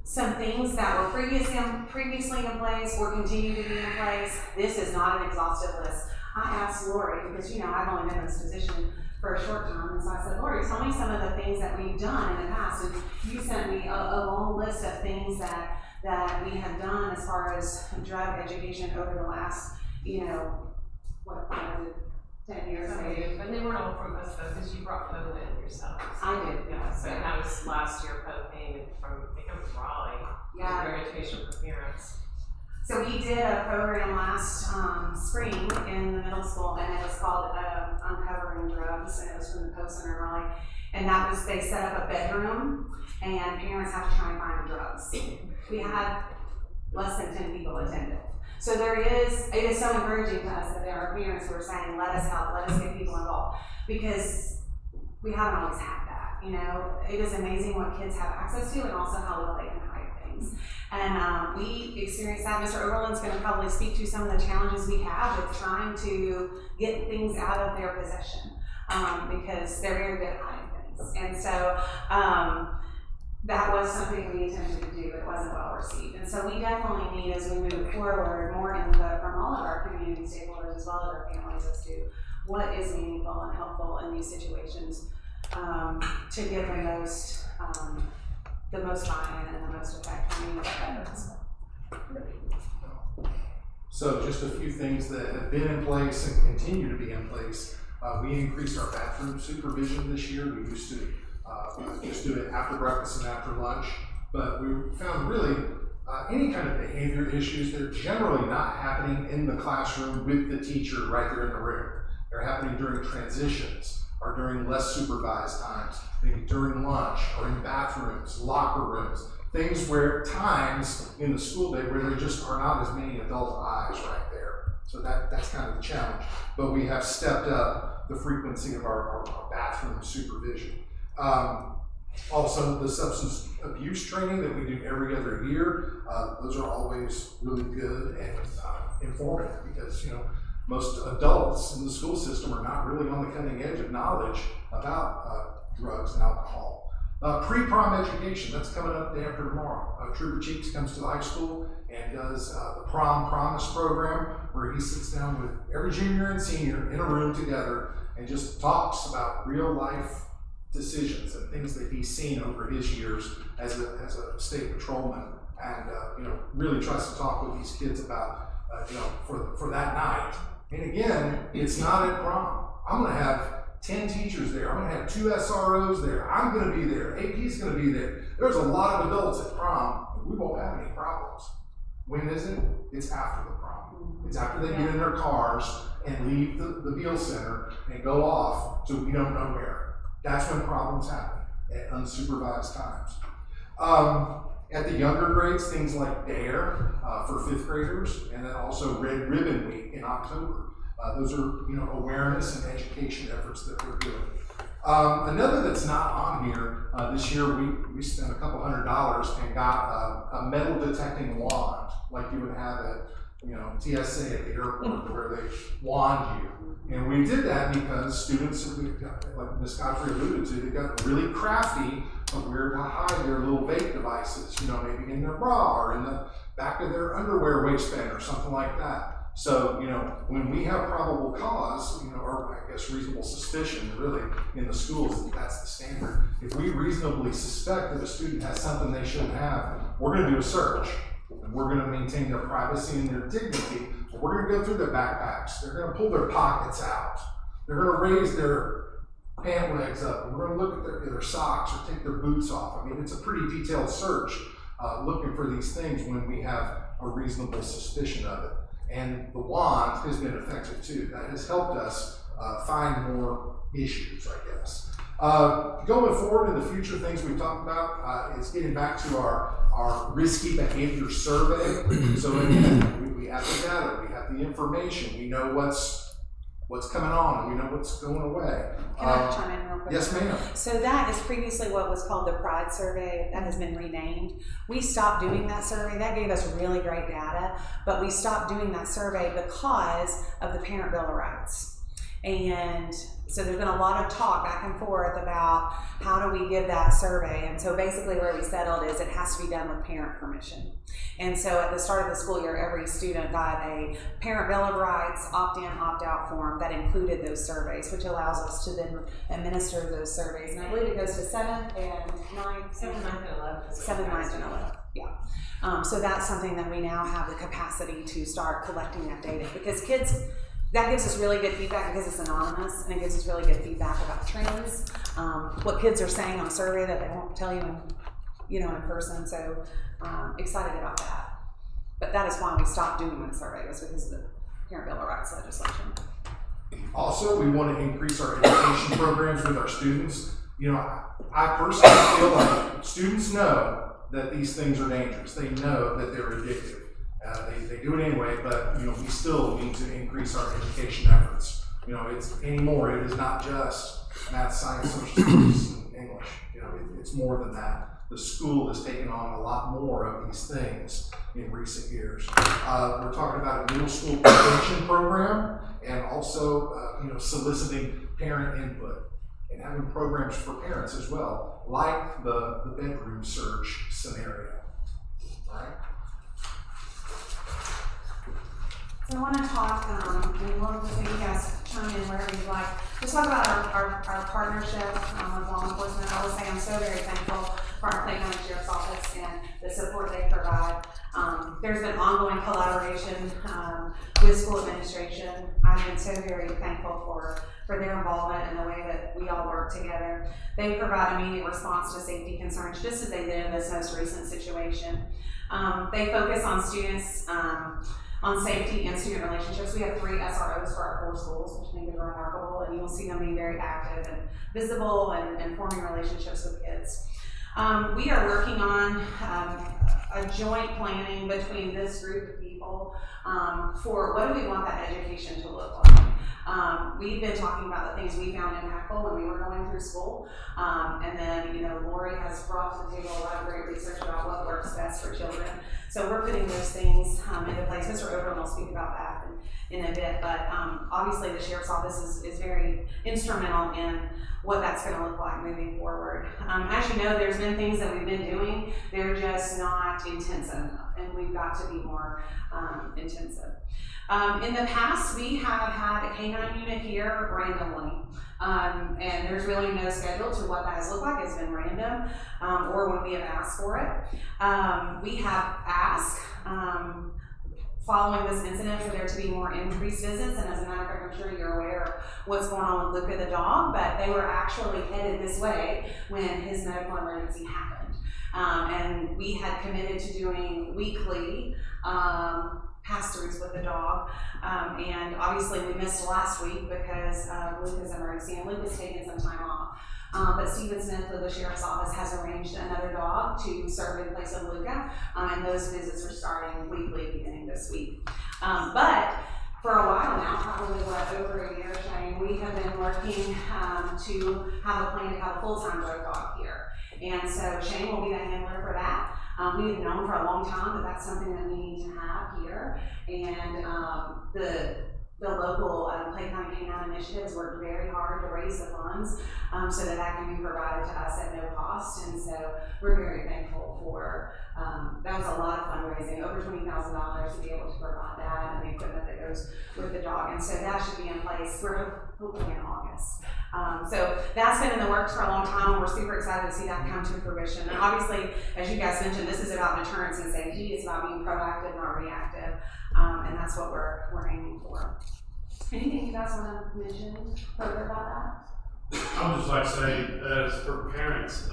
some things that were previously in place or continue to be in place. This is not an exhaustive list. I asked Lori, because I've only been in this position for a short time, and so I said, Lori, tell me some of the things that we've done in the past, and you sent me a long list of things that that we have done as far as drug education over the last, what, 5 to 10 years maybe. But they weren't all from us though, because you brought Poe in yourself. I did. Yeah, so that was last year. Poe came from, I think it was Raleigh. Yeah. Drug education for parents. So we did a program last spring in the middle school, and it was called Uncovering Drugs, and it was from the Poe Center in Raleigh. And that was, they set up a bedroom, and parents have to try and find the drugs. We had less than 10 people attend it. So it is so encouraging to us that there are parents who are saying, let us help, let us get people involved, because we haven't always had that. It is amazing what kids have access to and also how little they can hide things. And we experienced that. Mr. Oberlin's going to probably speak to some of the challenges we have with trying to get things out of their possession, because they're very good at hiding things. And so that was something we intended to do, but it wasn't well received. And so we definitely need, as we move forward, more input from all of our community stakeholders as well as our families as to what is meaningful and helpful in these situations, to give the most buy-in and the most effect from the efforts. So just a few things that have been in place and continue to be in place. We increased our bathroom supervision this year. We used to just do it after breakfast and after lunch, but we found really any kind of behavior issues, they're generally not happening in the classroom with the teacher right there in the room. They're happening during transitions or during less supervised times, maybe during lunch or in bathrooms, locker rooms, things where times in the school day where there just are not as many adult eyes right there. So that's kind of the challenge. But we have stepped up the frequency of our bathroom supervision. Also, the substance abuse training that we do every other year, those are always really good and informative, because most adults in the school system are not really on the cutting edge of knowledge about drugs and alcohol. Pre-prom education, that's coming up day after tomorrow. Trooper Cheeks comes to the high school and does the Prom Promise program, where he sits down with every junior and senior in a room together and just talks about real life decisions and things that he's seen over his years as a state patrolman, and really tries to talk with these kids about for that night. And again, it's not at prom. I'm going to have 10 teachers there. I'm going to have 2 SROs there. I'm going to be there. AP's going to be there. There's a lot of adults at prom, and we won't have any problems. When is it? It's after the prom. It's after they get in their cars and leave the Beal Center and go off, so we don't know where. That's when problems happen at unsupervised times. At the younger grades, things like DARE for 5th graders, and then also Red Ribbon Week in October. Those are awareness and education efforts that we're doing. Another that's not on here, this year we spent a couple $100 and got a metal detecting wand, like you would have at TSA at the airport, where they wand you. And we did that because students, like Ms. Godfrey alluded to, they got really crafty of where to hide their little vape devices, maybe in their bra or in the back of their underwear waistband or something like that. So, when we have probable cause, or I guess reasonable suspicion, really, in the schools, that's the standard. If we reasonably suspect that a student has something they shouldn't have, we're going to do a search. And we're going to maintain their privacy and their dignity. But we're going to go through their backpacks. They're going to pull their pockets out. They're going to raise their pant legs up. And we're going to look at their socks or take their boots off. I mean, it's a pretty detailed search looking for these things when we have a reasonable suspicion of it. And the wand has been effective too. That has helped us find more issues, I guess. Going forward in the future, things we talked about is getting back to our risky behavior survey. So again, we have the data, we have the information, we know what's coming on, and we know what's going away. Can I chime in real quick? Yes, ma'am. So that is previously what was called the Pride Survey. That has been renamed. We stopped doing that survey. That gave us really great data, but we stopped doing that survey because of the Parent Bill of Rights. And so there's been a lot of talk back and forth about how do we give that survey. And so basically where we settled is it has to be done with parent permission. And so at the start of the school year, every student got a Parent Bill of Rights opt-in, opt-out form that included those surveys, which allows us to then administer those surveys. And I believe it goes to 7th and 9th. 7th, 9th, and 11th. 7th, 9th, and 11th. So that's something that we now have the capacity to start collecting that data, because kids, that gives us really good feedback because it's anonymous, and it gives us really good feedback about trends, what kids are saying on survey that they won't tell you in person. So excited about that. But that is why we stopped doing that survey, was because of the Parent Bill of Rights legislation. Also, we want to increase our education programs with our students. I personally feel like students know that these things are dangerous. They know that they're addictive. They do it anyway, but we still need to increase our education efforts. It is not just math, science, social studies, and English. It's more than that. The school has taken on a lot more of these things in recent years. We're talking about a middle school prevention program, and also soliciting parent input and having programs for parents as well, like the bedroom search scenario. Right? So I want to talk, and we'll just maybe you guys chime in wherever you like. Let's talk about our partnership with law enforcement. I will say I'm so very thankful for our Clay County Sheriff's Office and the support they provide. There's been ongoing collaboration with school administration. I've been so very thankful for their involvement and the way that we all work together. They provide immediate response to safety concerns, just as they did in this most recent situation. They focus on students, on safety and student relationships. We have 3 SROs for our 4 schools, which I think is remarkable, and you will see them being very active and visible and forming relationships with kids. We are working on a joint planning between this group of people for what do we want that education to look like. We've been talking about the things we found impactful when we were going through school, and then Lori has brought to the table a lot of great research about what works best for children. So we're putting those things into place. Mr. Overland will speak about that in a bit, but obviously the Sheriff's Office is very instrumental in what that's going to look like moving forward. As you know, there's been things that we've been doing, they're just not intensive enough, and we've got to be more intensive. In the past, we have had a K-9 unit here randomly, and there's really no schedule to what that has looked like. It's been random, or when we have asked for it. We have asked, following this incident, for there to be more increased visits, and as a matter of fact, I'm sure you're aware of what's going on with Luca the dog, but they were actually headed this way when his medical emergency happened. And we had committed to doing weekly pass-throughs with the dog, and obviously we missed last week because of Luca's emergency, and Luca's taken some time off. But Stephen Smith of the Sheriff's Office has arranged another dog to serve in place of Luca, and those visits are starting weekly beginning this week. But for a while now, probably over a year, Shane, we have been working to have a plan to have a full-time road dog here. And so Shane will be the handler for that. We have known for a long time that that's something that we need to have here. And the local Clay County K-9 Initiative has worked very hard to raise the funds so that that can be provided to us at no cost. And so we're very thankful for, that was a lot of fundraising, over $20,000 to be able to provide that and the equipment that goes with the dog. And so that should be in place, we're hoping in August. So that's been in the works for a long time, and we're super excited to see that come to fruition. And obviously, as you guys mentioned, this is about deterrence and safety. It's about being proactive, not reactive, and that's what we're aiming for. Anything you guys want to mention further about that? I would just like to say, as for parents,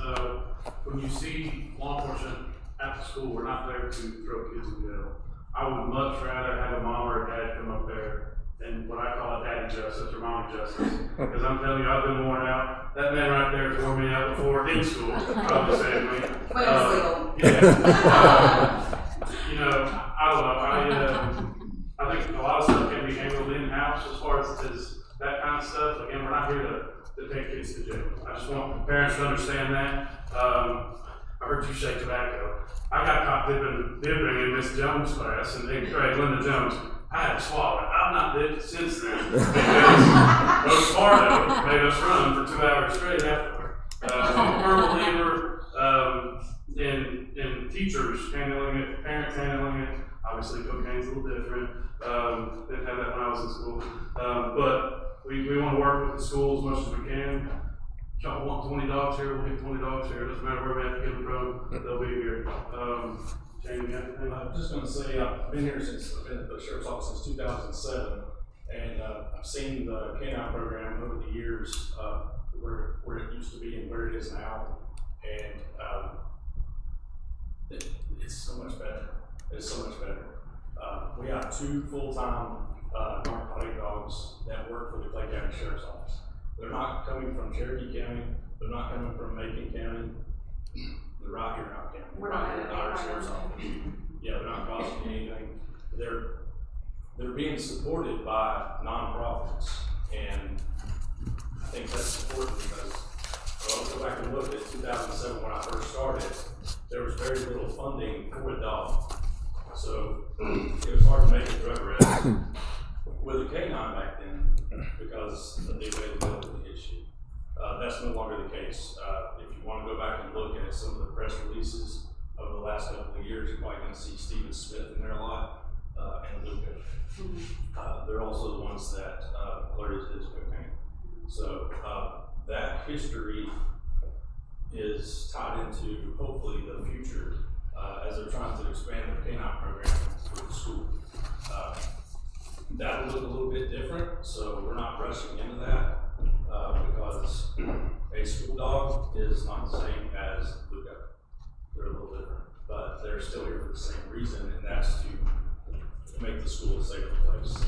when you see law enforcement at the school, we're not there to throw kids in jail. I would much rather have a mom or a dad come up there and what I call a daddy justice or mommy justice. Because I'm telling you, I've been worn out. That man right there has worn me out before in school, probably sadly. I don't know. I think a lot of stuff can be handled in-house as far as that kind of stuff. Again, we're not here to take kids to jail. I just want parents to understand that. I heard you say tobacco. I got caught dipping in Miss Jones' class in 8th grade, Linda Jones. I had to swallow it. I've not dipped since then because Coach Sparta made us run for 2 hours straight afterward. I'm a firm believer in teachers handling it, parents handling it. Obviously, cocaine's a little different. Didn't have that when I was in school. But we want to work with the school as much as we can. y'all want 20 dogs here, we'll get 20 dogs here. It doesn't matter where we have to get them from, they'll be here. Jamie, you got anything? I'm just gonna say, I've been here since, I've been at the sheriff's office since 2007, and I've seen the K-9 program over the years, where it used to be and where it is now, and it's so much better. It's so much better. We have 2 full-time narcotic dogs that work for the Clay County Sheriff's Office. They're not coming from Cherokee County, they're not coming from Macon County, they're right here in our county. We're right not here in our Sheriff's Office. Yeah, they're not costing anything. They're being supported by nonprofits, and I think that's important because I'll go back and look at 2007 when I first started. There was very little funding for a dog, so it was hard to make a drug arrest with a canine back then because of the availability issue. That's no longer the case. If you want to go back and look at some of the press releases over the last couple of years, you're probably going to see Stephen Smith in there a lot, and Luca. They're also the ones that alerted his cocaine. So that history is tied into hopefully the future as they're trying to expand their canine program for the school. That will look a little bit different, so we're not rushing into that because a school dog is not the same as Luca. They're a little different, but they're still here for the same reason, and that's to make the school a safer place.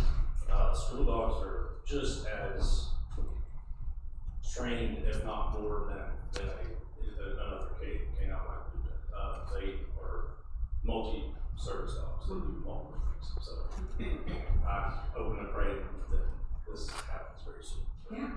School dogs are just as trained, if not more, than another canine like Luca. They are multi-service dogs. They do multiple things. So I hope and pray that this happens very soon. Yeah.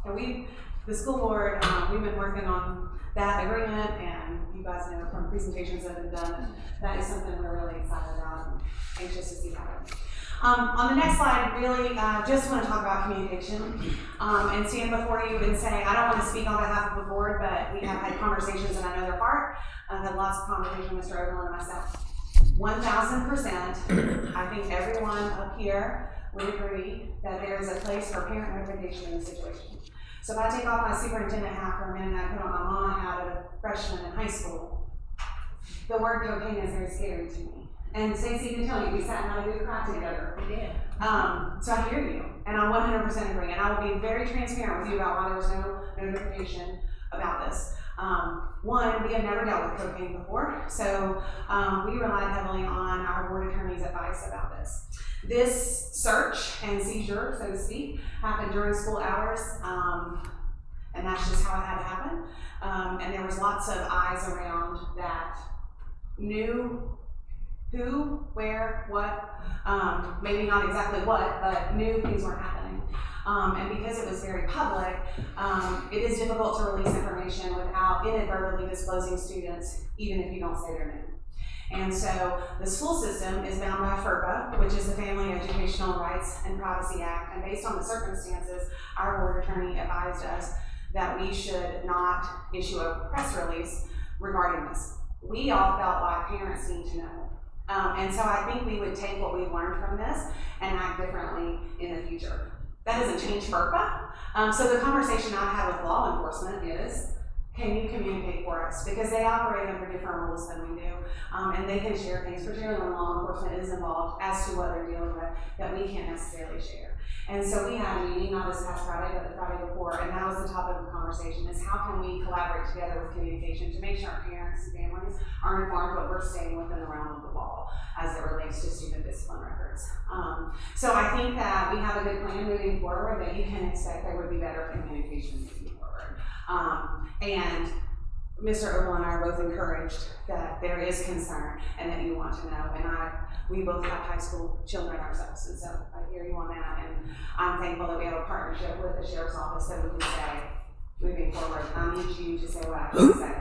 And the school board, we've been working on that agreement, and you guys know from presentations that have been done, that is something we're really excited about and anxious to see happen. On the next slide, really just want to talk about communication and stand before you and say, I don't want to speak on behalf of the board, but we have had conversations and I know their heart. I've had lots of conversations with Mr. Oberlin and myself. 1000%, I think everyone up here would agree that there is a place for parent notification in this situation. So if I take off my superintendent hat for a minute and I put on my mama hat of a freshman in high school, the word cocaine is very scary to me. And Stacey can tell you, we sat and had a good cry together. We did. So I hear you, and I 100% agree. And I will be very transparent with you about why there was no notification about this. One, we have never dealt with cocaine before, so we relied heavily on our board attorney's advice about this. This search and seizure, so to speak, happened during school hours, and that's just how it had to happen. And there was lots of eyes around that knew who, where, what, maybe not exactly what, but knew things weren't happening. And because it was very public, it is difficult to release information without inadvertently disclosing students, even if you don't say their name. And so the school system is bound by FERPA, which is the Family Educational Rights and Privacy Act. And based on the circumstances, our board attorney advised us that we should not issue a press release regarding this. We all felt like parents need to know. And so I think we would take what we've learned from this and act differently in the future. That doesn't change FERPA. So the conversation I've had with law enforcement is, can you communicate for us? Because they operate under different rules than we do. And they can share things, particularly when law enforcement is involved, as to what they're dealing with, that we can't necessarily share. And so we had a meeting, not this past Friday, but the Friday before, and that was the topic of the conversation, is how can we collaborate together with communication to make sure our parents and families are informed but we're staying within the realm of the law as it relates to student discipline records. So I think that we have a good plan moving forward, that you can expect there would be better communication moving forward. And Mr. Oberlin and I are both encouraged that there is concern and that you want to know. And we both have high school children ourselves, and so I hear you on that. And I'm thankful that we have a partnership with the Sheriff's Office that we can say, moving forward, I need you to say what I can say.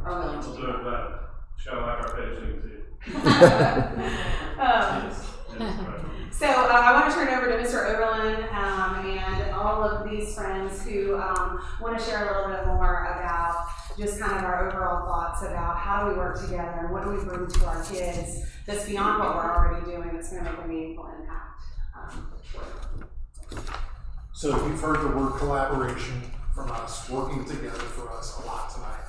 Are willing to do that. Show like our page too. So I want to turn over to Mr. Oberlin and all of these friends who want to share a little bit more about just kind of our overall thoughts about how do we work together and what do we bring to our kids that's beyond what we're already doing that's going to make a meaningful impact. So we've heard the word collaboration from us, working together for us a lot tonight.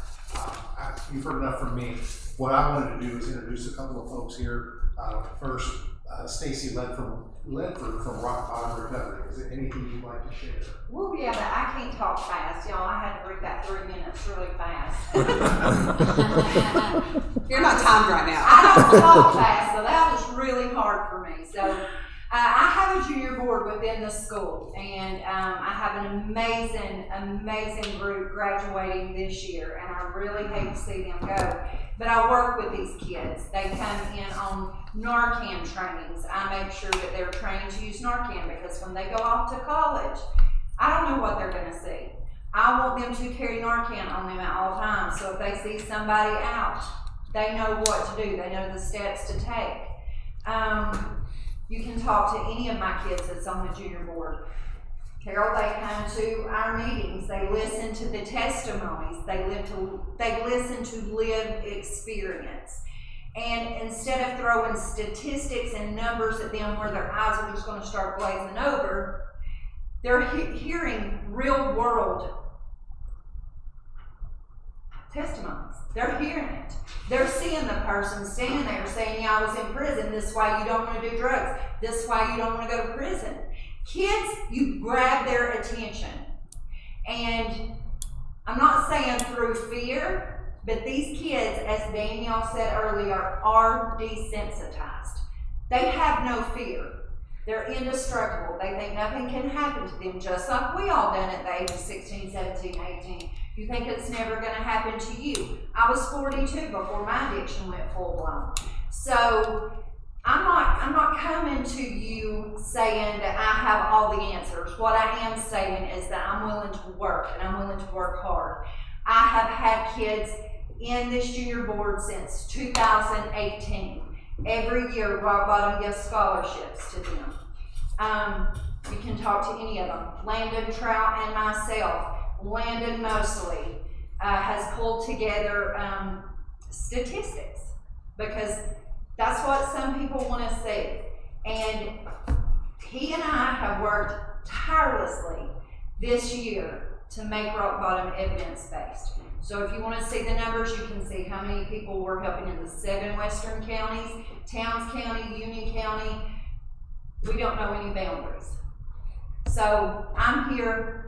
You've heard enough from me. What I wanted to do is introduce a couple of folks here. First, Stacy Ledford from Rock Bottom Recovery. Is there anything you'd like to share? Well, yeah, but I can't talk fast, y'all. I had to read that 3 minutes really fast. You're not timed right now. I don't talk fast, so that was really hard for me. So I have a junior board within the school, and I have an amazing group graduating this year, and I really hate to see them go. But I work with these kids. They come in on Narcan trainings. I make sure that they're trained to use Narcan, because when they go off to college, I don't know what they're going to see. I want them to carry Narcan on them at all times, so if they see somebody out, they know what to do. They know the steps to take. You can talk to any of my kids that's on the junior board. Carol, they come to our meetings. They listen to the testimonies. They listen to lived experience. And instead of throwing statistics and numbers at them where their eyes are just going to start glazing over, they're hearing real world testimonies. They're hearing it. They're seeing the person standing there saying, yeah, I was in prison. This is why you don't want to do drugs. This is why you don't want to go to prison. Kids, you grab their attention. And I'm not saying through fear, but these kids, as Danielle said earlier, are desensitized. They have no fear. They're indestructible. They think nothing can happen to them, just like we all done at the age of 16, 17, 18. You think it's never going to happen to you. I was 42 before my addiction went full blown. So I'm not coming to you saying that I have all the answers. What I am saying is that I'm willing to work, and I'm willing to work hard. I have had kids in this junior board since 2018. Every year, Rock Bottom gives scholarships to them. You can talk to any of them. Landon Trout and myself. Landon Mosley has pulled together statistics, because that's what some people want to see. And he and I have worked tirelessly this year to make Rock Bottom evidence-based. So if you want to see the numbers, you can see how many people we're helping in the 7 western counties, Towns County, Union County. We don't know any boundaries. So I'm here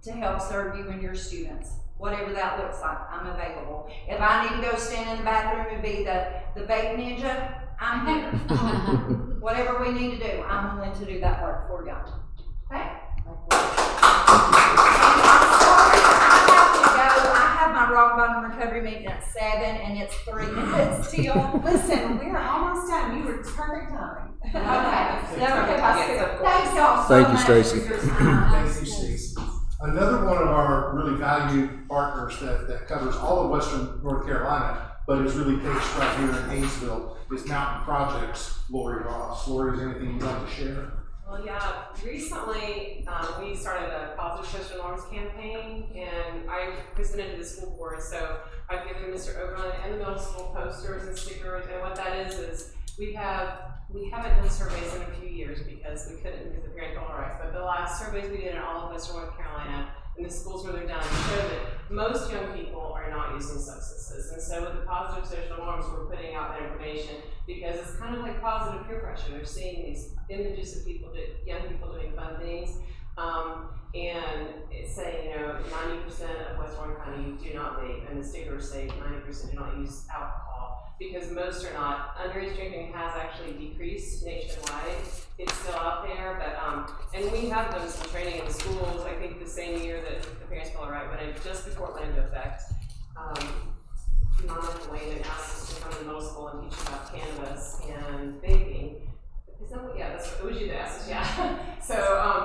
to help serve you and your students. Whatever that looks like, I'm available. If I need to go stand in the bathroom and be the vape ninja, I'm here. Whatever we need to do, I'm willing to do that work for y'all. Okay? I have my Rock Bottom recovery meeting at 7, and it's 3 minutes till. Listen, we're almost done. You were perfect timing. Okay. Thanks y'all so Thank you, much Stacy. for your time. Thank you, Stacy. Another one of our really valued partners that covers all of Western North Carolina, but is really based right here in Haynesville, is Mountain Projects, Lori Ross. Lori, is there anything you'd like to share? Well, yeah, recently we started a positive social norms campaign, and I presented to the school board, so I've given Mr. Oberlin and the middle school posters and stickers, and what that is we haven't done surveys in a few years because we couldn't, because the parents don't rights, but the last surveys we did in all of Western North Carolina and the schools where they're done show that most young people are not using substances. And so with the positive social norms, we're putting out that information because it's kind of like positive peer pressure. They're seeing these images of people, young people doing fun things, and it's saying, 90% of West Orange County do not vape, and the stickers say 90% do not use alcohol, because most are not. Underage drinking has actually decreased nationwide. It's still out there, but and we have done some training in the schools. I think the same year that the Parents' Bill of Rights went in, just before it went into effect, Monica Wayne asked us to come to middle school and teach about cannabis and vaping. Is that what? Yeah, it was you that asked us, yeah. So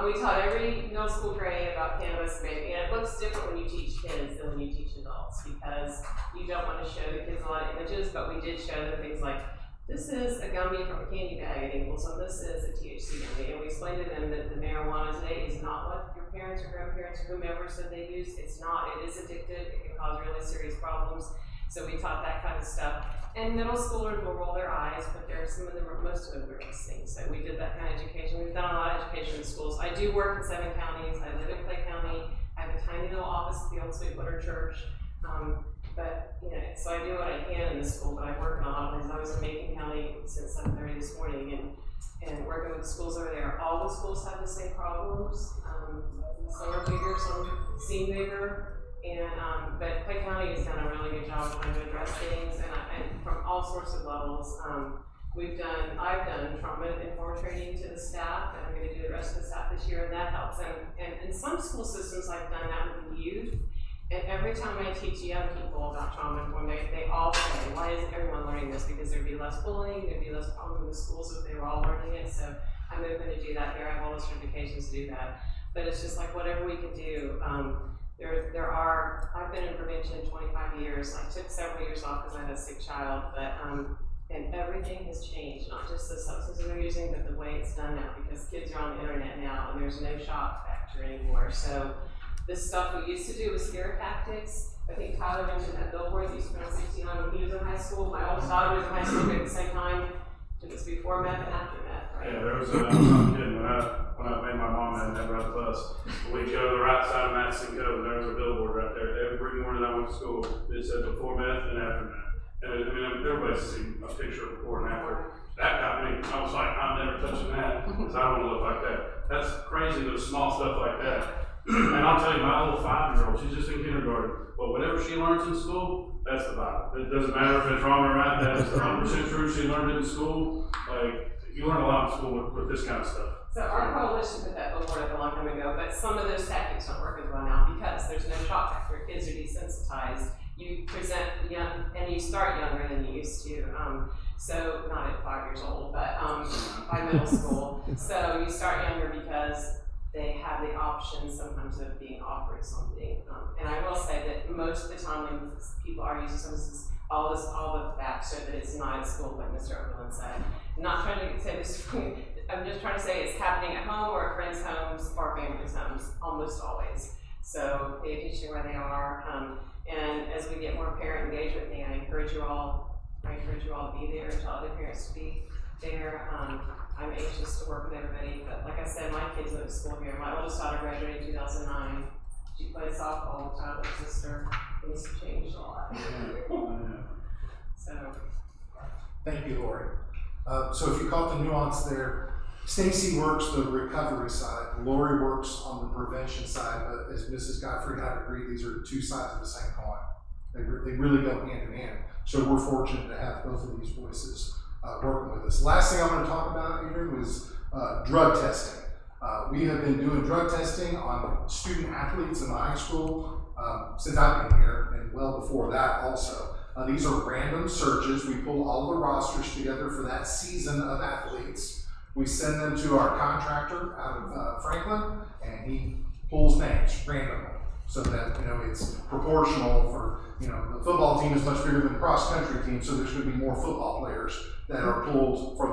we taught every middle school grade about cannabis and vaping, and it looks different when you teach kids than when you teach adults, because you don't want to show the kids a lot of images, but we did show them things like, this is a gummy from a candy bag, it equals, so this is a THC gummy, and we explained to them that the marijuana today is not what your parents or grandparents or whomever said they use. It's not. It is addictive. It can cause really serious problems. So we taught that kind of stuff. And middle schoolers will roll their eyes, but most of them were listening. So we did that kind of education. We've done a lot of education in schools. I do work in 7 counties. I live in Clay County. I have a tiny middle office at the old Sweetwater Church. But, you know, so I do what I can in the school, but I work in a lot of places. I was in Macon County since 7:30 this morning, and working with schools over there. All the schools have the same problems. Some are bigger, some seem bigger, but Clay County has done a really good job trying to address things, and from all sorts of levels. I've done trauma-informed training to the staff, and I'm going to do the rest of the staff this year, and that helps. And in some school systems, I've done that with the youth. And every time I teach young people about trauma-informed, they all say, why isn't everyone learning this? Because there'd be less bullying, there'd be less problems in the schools if they were all learning it. So I'm open to do that here. I have all the certifications to do that. But it's just like whatever we can do. I've been in prevention 25 years. I took several years off because I had a sick child, but and everything has changed, not just the substances they're using, but the way it's done now, because kids are on the internet now and there's no shock factor anymore. So this stuff we used to do with scare tactics. I think Tyler mentioned that billboard that used to be on 69 when he was in high school. My oldest daughter was in high school at the same time. It was before meth and after meth, right? Yeah, there was I'm not kidding, when I made my mom and dad ride the bus, we'd go to the right side of Madison Cove, and there was a billboard right there. Every morning I went to school, it said before meth and after meth. And I mean, everybody's seen a picture of before and after. That got me. I was like, I'm never touching that, because I don't want to look like that. That's crazy, those small stuff like that. And I'll tell you, my little 5-year-old, she's just in kindergarten, but whatever she learns in school, that's the Bible. It doesn't matter if it's wrong or right, that is 100% true. She learned it in school. Like, you learn a lot in school with this kind of stuff. So our coalition put that billboard up a long time ago, but some of those tactics don't work as well now because there's no shock factor. Kids are desensitized. You present young, and you start younger than you used to. So not at 5 years old, but by middle school. So you start younger because they have the option sometimes of being offered something. And I will say that most of the time when people are using substances, all the facts show that it's not at school, like Mr. Oberlin said. I'm not trying to say this, I'm just trying to say it's happening at home or at friends' homes or families' homes, almost always. So pay attention where they are. And as we get more parent engagement, I encourage you all to be there, tell other parents to be there. I'm anxious to work with everybody, but like I said, my kids went to school here. My oldest daughter graduated in 2009. She played softball with Tyler's sister. Things have changed a lot. So. Thank you, Lori. So if you caught the nuance there, Stacy works the recovery side, Lori works on the prevention side, but as Mrs. Godfrey and I agree, these are two sides of the same coin. They really go hand in hand. So we're fortunate to have both of these voices working with us. Last thing I'm going to talk about here was drug testing. We have been doing drug testing on student athletes in the high school since I've been here, and well before that also. These are random searches. We pull all the rosters together for that season of athletes. We send them to our contractor out of Franklin, and he pulls names randomly so that, it's proportional for, the football team is much bigger than the cross-country team, so there's going to be more football players that are pulled for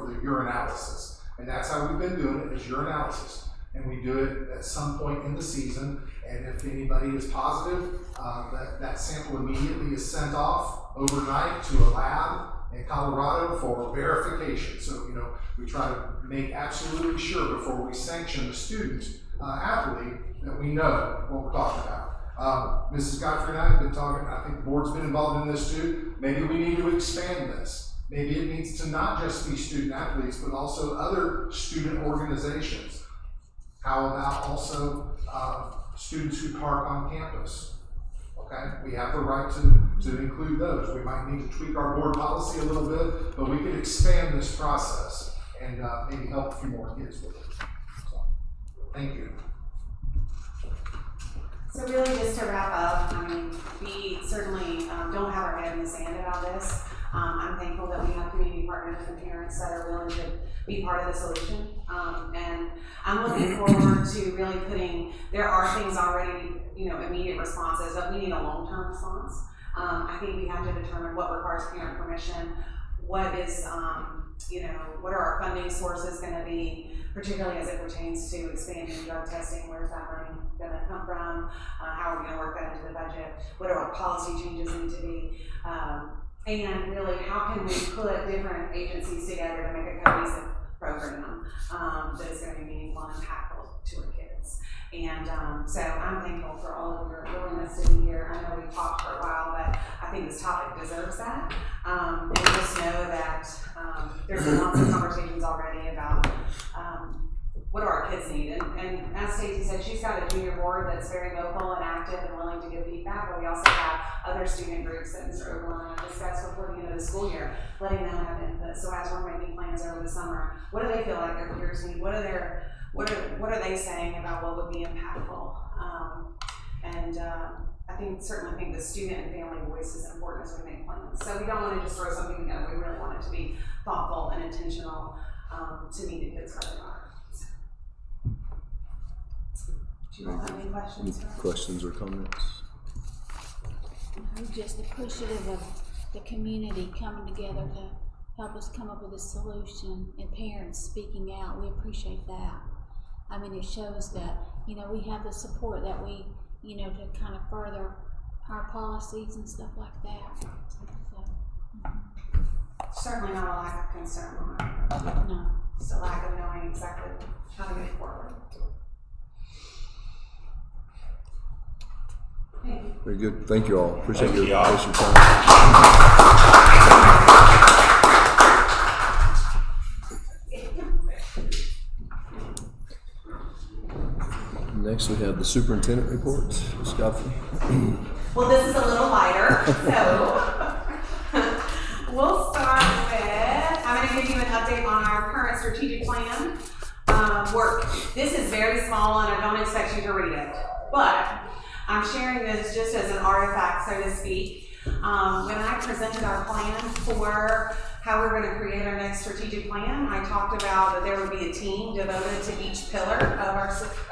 the urinalysis. And that's how we've been doing it, is urinalysis. And we do it at some point in the season, and if anybody is positive, that sample immediately is sent off overnight to a lab in Colorado for verification. So, we try to make absolutely sure before we sanction the student athlete that we know what we're talking about. Mrs. Godfrey and I have been talking, I think the board's been involved in this too. Maybe we need to expand this. Maybe it needs to not just be student athletes, but also other student organizations. How about also students who park on campus? Okay, we have the right to include those. We might need to tweak our board policy a little bit, but we could expand this process and maybe help a few more kids with it. So, thank you. So really just to wrap up, we certainly don't have our head in the sand about this. I'm thankful that we have community partners and parents that are willing to be part of the solution. And I'm looking forward to really there are things already, immediate responses, but we need a long-term response. I think we have to determine what requires parent permission, what is, what are our funding sources going to be, particularly as it pertains to expanding drug testing. Where's that money going to come from? How are we going to work that into the budget? What do our policy changes need to be? And really, how can we put different agencies together to make a cohesive program that is going to be meaningful and impactful to our kids? And so I'm thankful for all of your willingness to be here. I know we've talked for a while, but I think this topic deserves that. And just know that there's been lots of conversations already about what do our kids need. And as Stacey said, she's got a junior board that's very vocal and active and willing to give feedback, but we also have other student groups that Mr. Oberlin and I discussed before the end of the school year, letting them have input. So as we're making plans over the summer, what do they feel like their peers need? What are they saying about what would be impactful? I certainly think the student and family voice is important as we make plans. So we don't want to just throw something together. We really want it to be thoughtful and intentional to meet the kids where they are. Do you all have any questions? Questions or comments? I'm just appreciative of the community coming together to help us come up with a solution and parents speaking out. We appreciate that. I mean, it shows that, we have the support that we, to kind of further our policies and stuff like that. So, Certainly not a lack of concern on our part. no. It's a lack of knowing exactly how to get forward. Thank you. Very good. Thank you all. Appreciate Thank your you all. patient time. Next, we have the superintendent report. Ms. Godfrey. Well, this is a little lighter, so we'll start with, I'm going to give you an update on our current strategic plan work. This is very small and I don't expect you to read it, but I'm sharing this just as an artifact, so to speak. When I presented our plan for how we're going to create our next strategic plan, I talked about that there would be a team devoted to each pillar of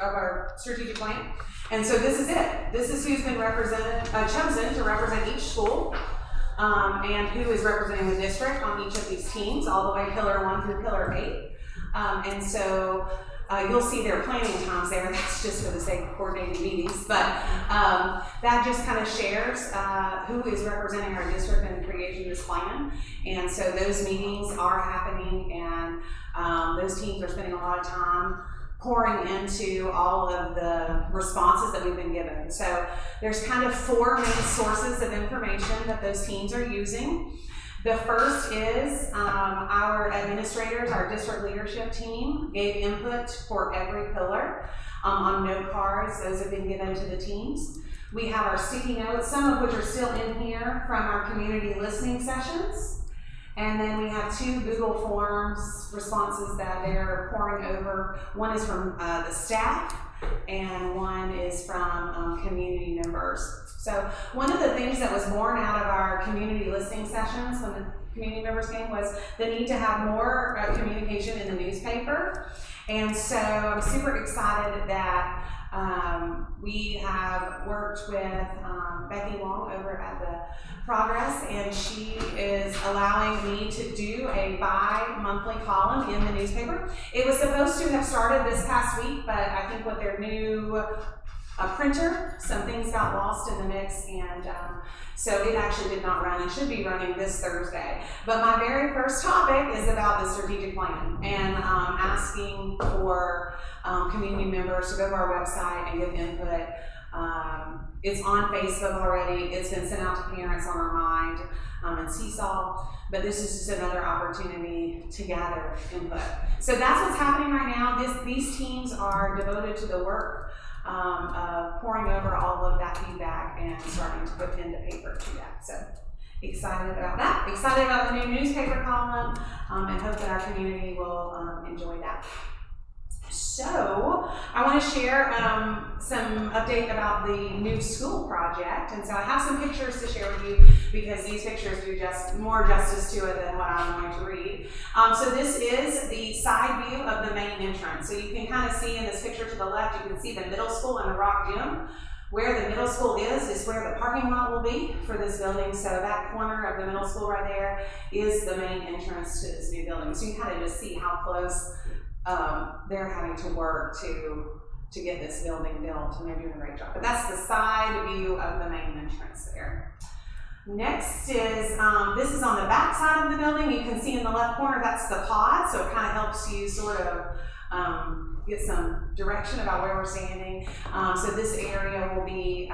our strategic plan. And so this is it. This is who's been chosen to represent each school and who is representing the district on each of these teams, all the way pillar 1 through pillar 8. And so you'll see their planning times there. That's just for the sake of coordinating meetings. But that just kind of shares who is representing our district in creating this plan. And so those meetings are happening, and those teams are spending a lot of time pouring into all of the responses that we've been given. So there's kind of 4 main sources of information that those teams are using. The first is our administrators, our district leadership team, gave input for every pillar on note cards. Those have been given to the teams. We have our sticky notes, some of which are still in here from our community listening sessions. And then we have 2 Google Forms responses that they're pouring over. One is from the staff, and one is from community members. So one of the things that was born out of our community listening sessions when the community members came was the need to have more communication in the newspaper. And so I'm super excited that we have worked with Becky Long over at the Progress, and she is allowing me to do a bi-monthly column in the newspaper. It was supposed to have started this past week, but I think with their new printer, some things got lost in the mix, and so it actually did not run. It should be running this Thursday. But my very first topic is about the strategic plan, and asking for community members to go to our website and give input. It's on Facebook already. It's been sent out to parents on our Mind and Seesaw, but this is just another opportunity to gather input. So that's what's happening right now. These teams are devoted to the work of pouring over all of that feedback and starting to put pen to paper to that. So excited about that. Excited about the new newspaper column, and hope that our community will enjoy that. So I want to share some update about the new school project. And so I have some pictures to share with you because these pictures do just more justice to it than what I'm going to read. So this is the side view of the main entrance. So you can kind of see in this picture to the left, you can see the middle school and the rock gym. Where the middle school is where the parking lot will be for this building. So that corner of the middle school right there is the main entrance to this new building. So you can kind of just see how close they're having to work to get this building built, and they're doing a great job. But that's the side view of the main entrance there. Next is, this is on the back side of the building. You can see in the left corner, that's the pod, so it kind of helps you sort of get some direction about where we're standing. So this area will be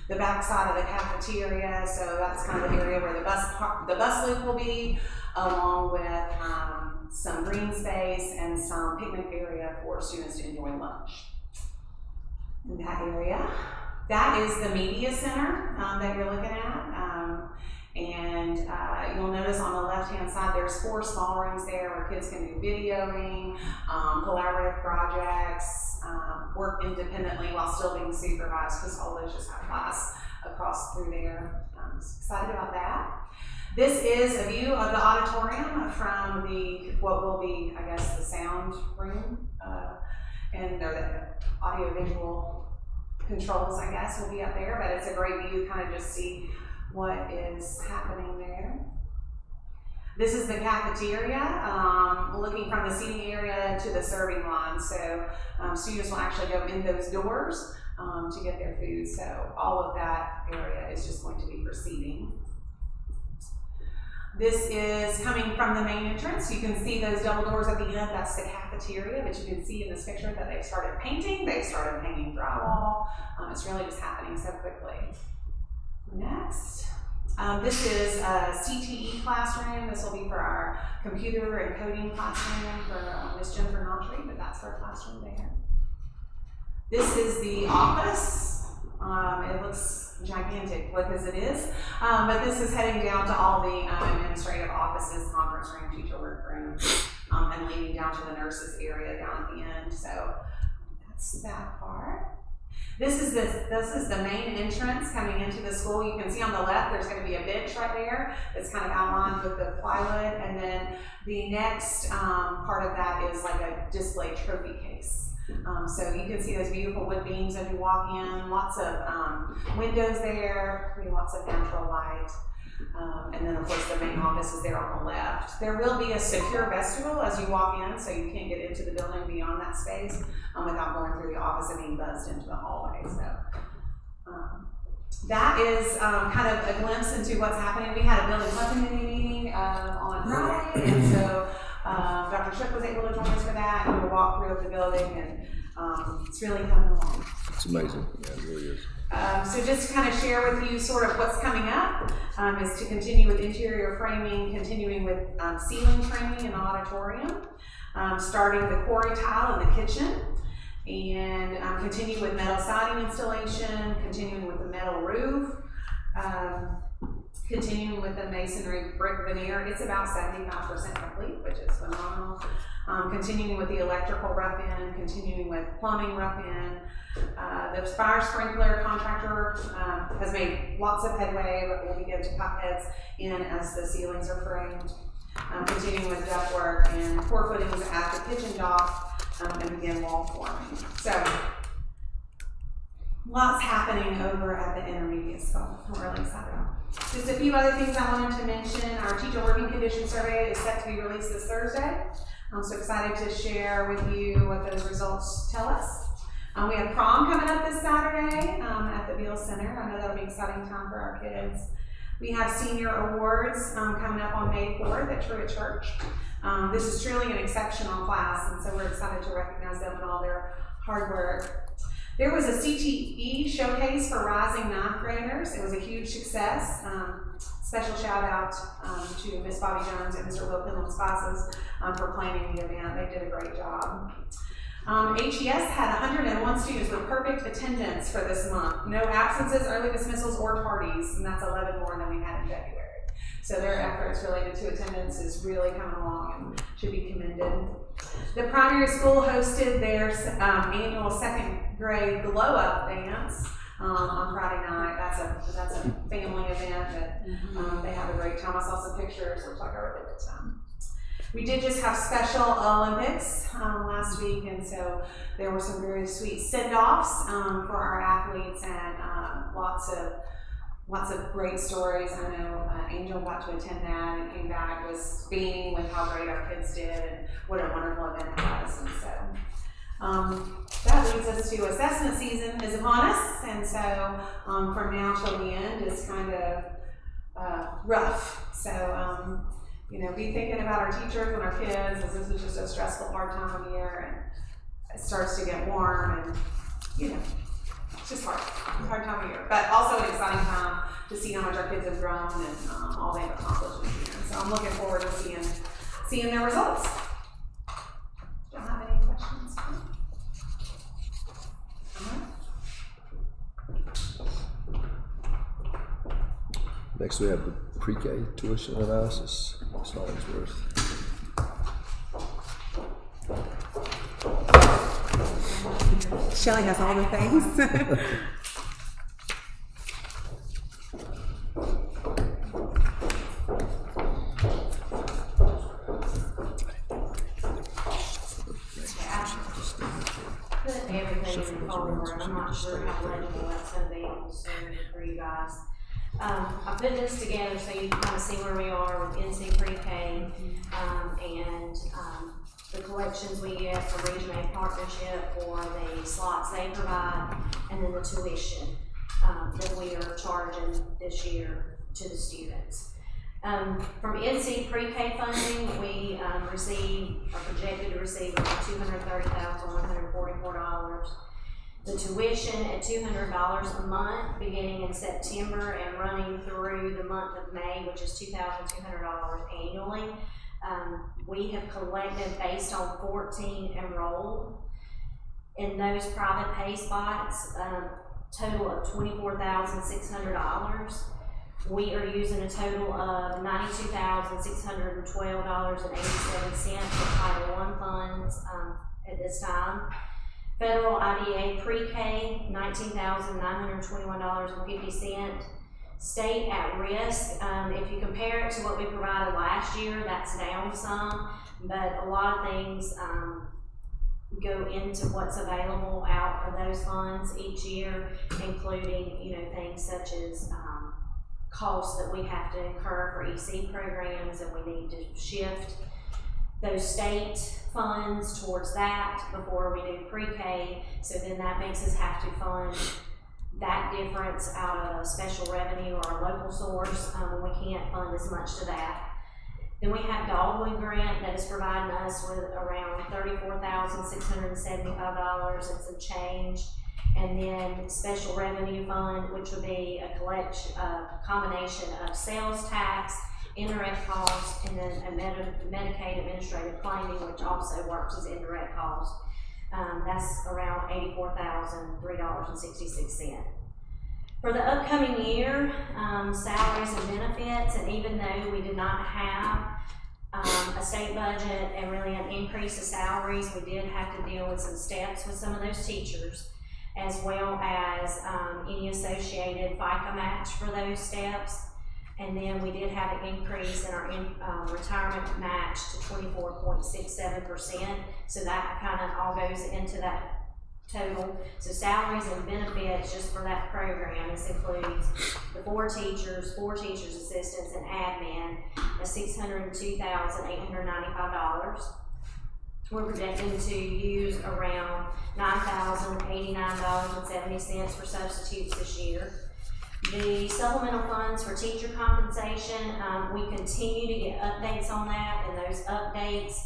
the back side of the cafeteria, so that's kind of the area where the bus loop will be, along with some green space and some picnic area for students to enjoy lunch. In that area, that is the media center that you're looking at. And you'll notice on the left-hand side, there's 4 small rooms there where kids can do videoing, collaborative projects, work independently while still being supervised, because all those just have class across through there. I'm excited about that. This is a view of the auditorium from what will be, I guess, the sound room, and the audio-visual controls, I guess, will be up there, but it's a great view to kind of just see what is happening there. This is the cafeteria, looking from the seating area to the serving line. So students will actually go in those doors to get their food. So all of that area is just going to be for seating. This is coming from the main entrance. You can see those double doors at the end. That's the cafeteria, but you can see in this picture that they've started painting. They've started hanging drywall. It's really just happening so quickly. Next, this is a CTE classroom. This will be for our computer and coding classroom for Miss Jennifer Nautry, but that's her classroom there. This is the office. It looks gigantic, like as it is, but this is heading down to all the administrative offices, conference room, teacher workroom, and leading down to the nurses area down at the end. So that's that part. This is the main entrance coming into the school. You can see on the left there's going to be a bench right there that's kind of outlined with the plywood, and then the next part of that is like a display trophy case. So you can see those beautiful wood beams as you walk in, lots of windows there, lots of natural light. And then of course the main office is there on the left. There will be a secure vestibule as you walk in, so you can't get into the building beyond that space without going through the office and being buzzed into the hallway. So that is kind of a glimpse into what's happening. We had a building club committee meeting on Friday, and so Dr. Shook was able to join us for that, and we'll walk through the building, and it's really coming along. It's amazing. Yeah, it really is. So just to kind of share with you sort of what's coming up is to continue with interior framing, continuing with ceiling framing in the auditorium, starting the quarry tile in the kitchen, and continue with metal siding installation, continuing with the metal roof, continuing with the masonry brick veneer. It's about 75% complete, which is phenomenal. Continuing with the electrical rough-in, continuing with plumbing rough-in. The fire sprinkler contractor has made lots of headway, but we'll begin to pop heads in as the ceilings are framed. Continuing with ductwork and pour footings at the kitchen dock, and begin wall forming. So, lots happening over at the intermediate school. I'm really excited about. Just a few other things I wanted to mention. Our teacher working condition survey is set to be released this Thursday. I'm so excited to share with you what those results tell us. We have prom coming up this Saturday at the Beal Center. I know that'll be an exciting time for our kids. We have senior awards coming up on May 4th at Truett Church. This is truly an exceptional class, and so we're excited to recognize them and all their hard work. There was a CTE showcase for rising ninth graders. It was a huge success. Special shout out to Miss Bobby Jones and Mr. Will Pinland-Spices for planning the event. They did a great job. HES had 101 students with perfect attendance for this month. No absences, early dismissals, or tardies, and that's 11 more than we had in February. So their efforts related to attendance is really coming along and should be commended. The primary school hosted their annual second grade glow up dance on Friday night. That's a family event that they have a great time. I saw some pictures. Looks like a really good time. We did just have Special Olympics last week, and so there were some very sweet send-offs for our athletes, and lots of great stories. I know Angel got to attend that and came back was beaming with how great our kids did and what a wonderful event it was. And so that leads us to assessment season is upon us, and so from now till the end is kind of rough. So be thinking about our teachers and our kids, as this is just a stressful, hard time of year, starts to get warm and, you know, it's just hard. It's a hard time of year. But also an exciting time to see how much our kids have grown and all they've accomplished this year. So I'm looking forward to seeing their results. Do y'all have any questions? Next, we have the pre-K tuition analysis. Ms. Hollingsworth. Shelley has all the things. Put everything in the folder, I'm not sure how legible that's gonna be soon for you guys. I put this together so you can kind of see where we are with NC Pre-K, and the collections we get for Region 8 partnership, or the slots they provide, and then the tuition that we are charging this year to the students. From NC Pre-K funding, we are projected to receive about $230,144. The tuition at $200 a month, beginning in September and running through the month of May, which is $2,200 annually. We have collected based on 14 enrolled. In those private pay spots, total of $24,600. We are using a total of $92,612.87 for Title I funds at this time. Federal IDA Pre-K, $19,921.50. State at risk, if you compare it to what we provided last year, that's down some, but a lot of things go into what's available out of those funds each year, including, you know, things such as costs that we have to incur for EC programs, and we need to shift those state funds towards that before we do pre-K, so then that makes us have to fund that difference out of special revenue or a local source when we can't fund as much to that. Then we have Dogwood Grant that is providing us with around $34,675 and some change. And then Special Revenue Fund, which would be a combination of sales tax, indirect costs, and then a Medicaid administrative claiming, which also works as indirect costs. That's around $84,003.66. For the upcoming year, salaries and benefits, and even though we did not have a state budget and really an increase of salaries, we did have to deal with some steps with some of those teachers, as well as any associated FICA match for those steps. And then we did have an increase in our retirement match to 24.67%. So that kind of all goes into that total. So salaries and benefits just for that program, this includes the four teachers assistants, and admin, at $602,895. We're projecting to use around $9,089.70 for substitutes this year. The supplemental funds for teacher compensation, we continue to get updates on that, and those updates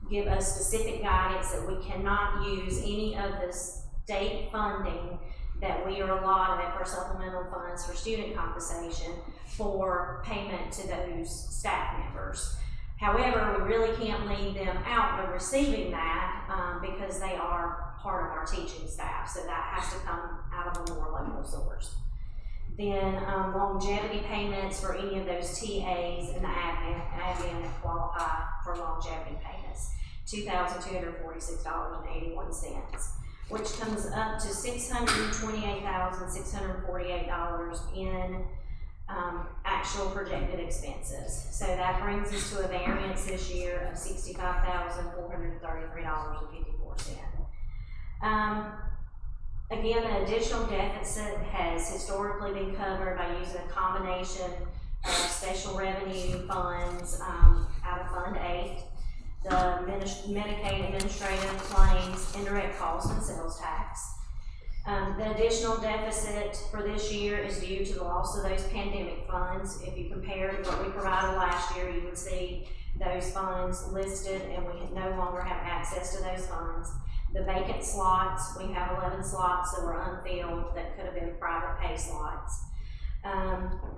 give us specific guidance that we cannot use any of the state funding that we are allotted for supplemental funds for student compensation for payment to those staff members. However, we really can't leave them out of receiving that because they are part of our teaching staff, so that has to come out of a more local source. Then longevity payments for any of those TAs and the admin that qualify for longevity payments, $2,246.81, which comes up to $628,648 in actual projected expenses. So that brings us to a variance this year of $65,433.54. Again, the additional deficit has historically been covered by using a combination of special revenue funds out of Fund 8, the Medicaid administrative claims, indirect costs, and sales tax. The additional deficit for this year is due to the loss of those pandemic funds. If you compare to what we provided last year, you would see those funds listed, and we no longer have access to those funds. The vacant slots, we have 11 slots that were unfilled that could have been private pay slots.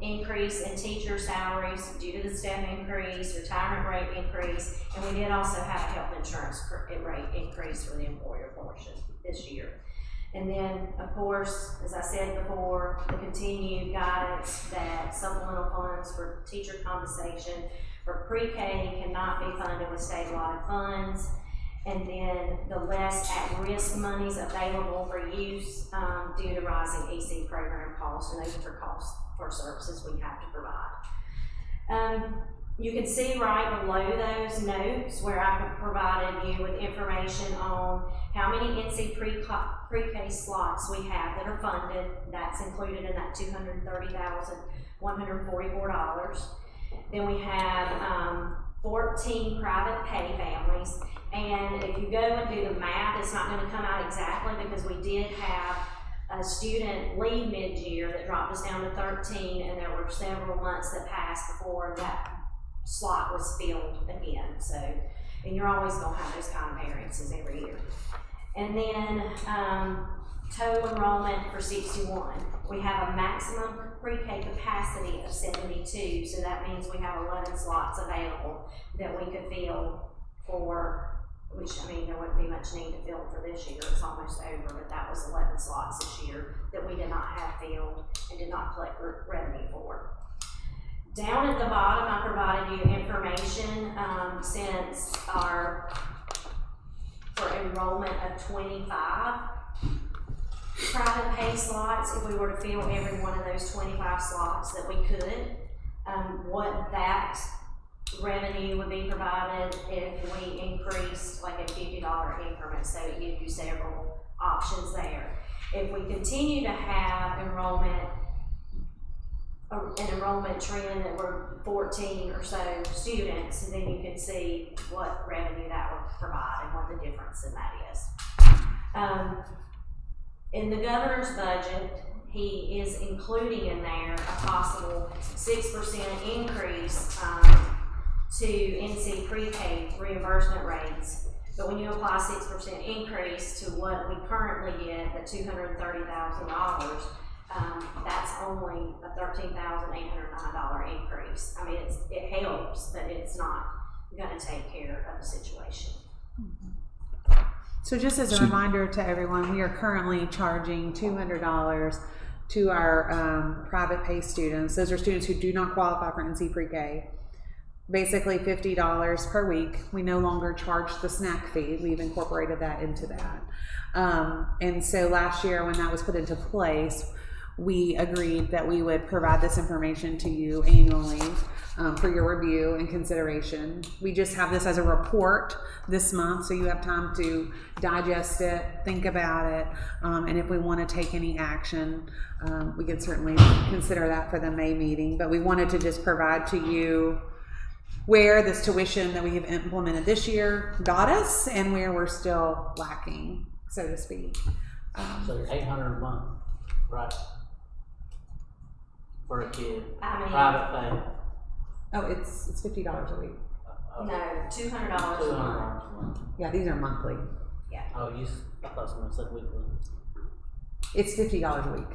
Increase in teacher salaries due to the step increase, retirement rate increase, and we did also have a health insurance rate increase for the employer portion this year. And then, of course, as I said before, the continued guidance that supplemental funds for teacher compensation for pre-K cannot be funded with state allotted funds. And then the less at-risk monies available for use due to rising EC program costs, and those are for costs for services we have to provide. You can see right below those notes where I provided you with information on how many NC pre-K slots we have that are funded. That's included in that $230,144. Then we have 14 private pay families. And if you go and do the math, it's not going to come out exactly because we did have a student leave mid-year that dropped us down to 13, and there were several months that passed before that slot was filled again. So, and you're always going to have those kind of variances every year. And then total enrollment for 61. We have a maximum pre-K capacity of 72, so that means we have 11 slots available that we could fill for, which, I mean, there wouldn't be much need to fill for this year. It's almost over, but that was 11 slots this year that we did not have filled and did not collect revenue for. Down at the bottom, I provided you information since for enrollment of 25 private pay slots. If we were to fill every one of those 25 slots that we could, what that revenue would be provided if we increased like a $50 increment, so it gives you several options there. If we continue to have an enrollment trend that we're 14 or so students, then you can see what revenue that would provide and what the difference in that is. In the governor's budget, he is including in there a possible 6% increase to NC pre-K reimbursement rates. But when you apply 6% increase to what we currently get, the $230,000, that's only a $13,809 increase. I mean, it helps, but it's not going to take care of the situation. So just as a reminder to everyone, we are currently charging $200 to our private pay students. Those are students who do not qualify for NC pre-K. Basically $50 per week. We no longer charge the snack fee. We've incorporated that into that. And so last year when that was put into place, we agreed that we would provide this information to you annually for your review and consideration. We just have this as a report this month, so you have time to digest it, think about it, and if we want to take any action, we can certainly consider that for the May meeting. But we wanted to just provide to you where this tuition that we have implemented this year got us and where we're still lacking, so to speak. So you're $800 a month, right? For a kid, private pay. Oh, it's $50 a week. No, $200 a month. Yeah, these are monthly. Yeah. Oh, I thought someone said weekly. It's $50 a week.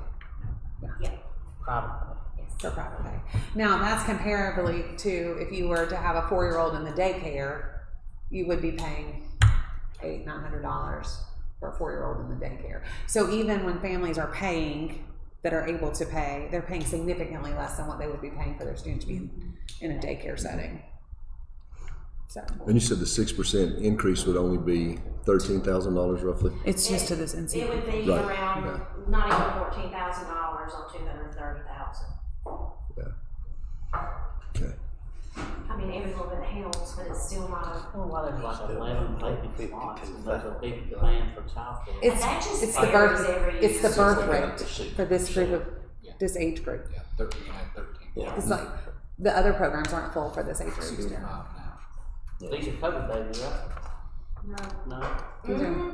Yeah. Private pay. For private pay. Now that's comparably to if you were to have a 4-year-old in the daycare, you would be paying $800-900 for a 4-year-old in the daycare. So even when families are paying, that are able to pay, they're paying significantly less than what they would be paying for their students to be in a daycare setting. So. And you said the 6% increase would only be $13,000 roughly? It's just to this NC. It would be around not even $14,000 on $230,000. Yeah. Okay. I mean, every little bit helps, but it's still not a. Well, why there's like 11 baby slots, and there's a big demand for childcare. It's the birth rate for this group of this age group. Yeah, 13. Yeah. It's like the other programs aren't full for this age group. 65 now. Yeah. These are COVID babies, right? No.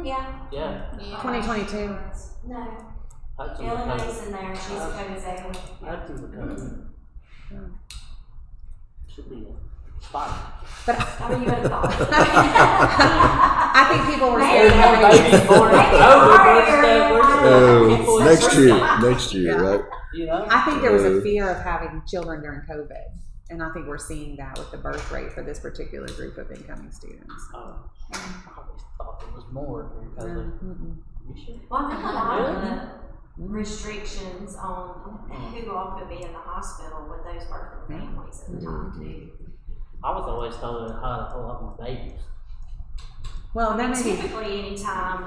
Yeah. Yeah. 2022. No. Illinois in there. She's a COVID baby. Hudson's a COVID. Should be. spotty. But I mean, you would have thought. I think people were Maybe scared. they're Babies born in COVID, Oh, next year, Yeah. right? you know? I think there was a fear of having children during COVID, and I think we're seeing that with the birth rate for this particular group of incoming students. Oh, I always thought there was more during COVID. Mm-mm. You sure? Well, I think a lot of Really? the restrictions on who all could be in the hospital with those birthing families at the time too. I was always told it had a whole lot more babies. Well, I then mean, maybe typically anytime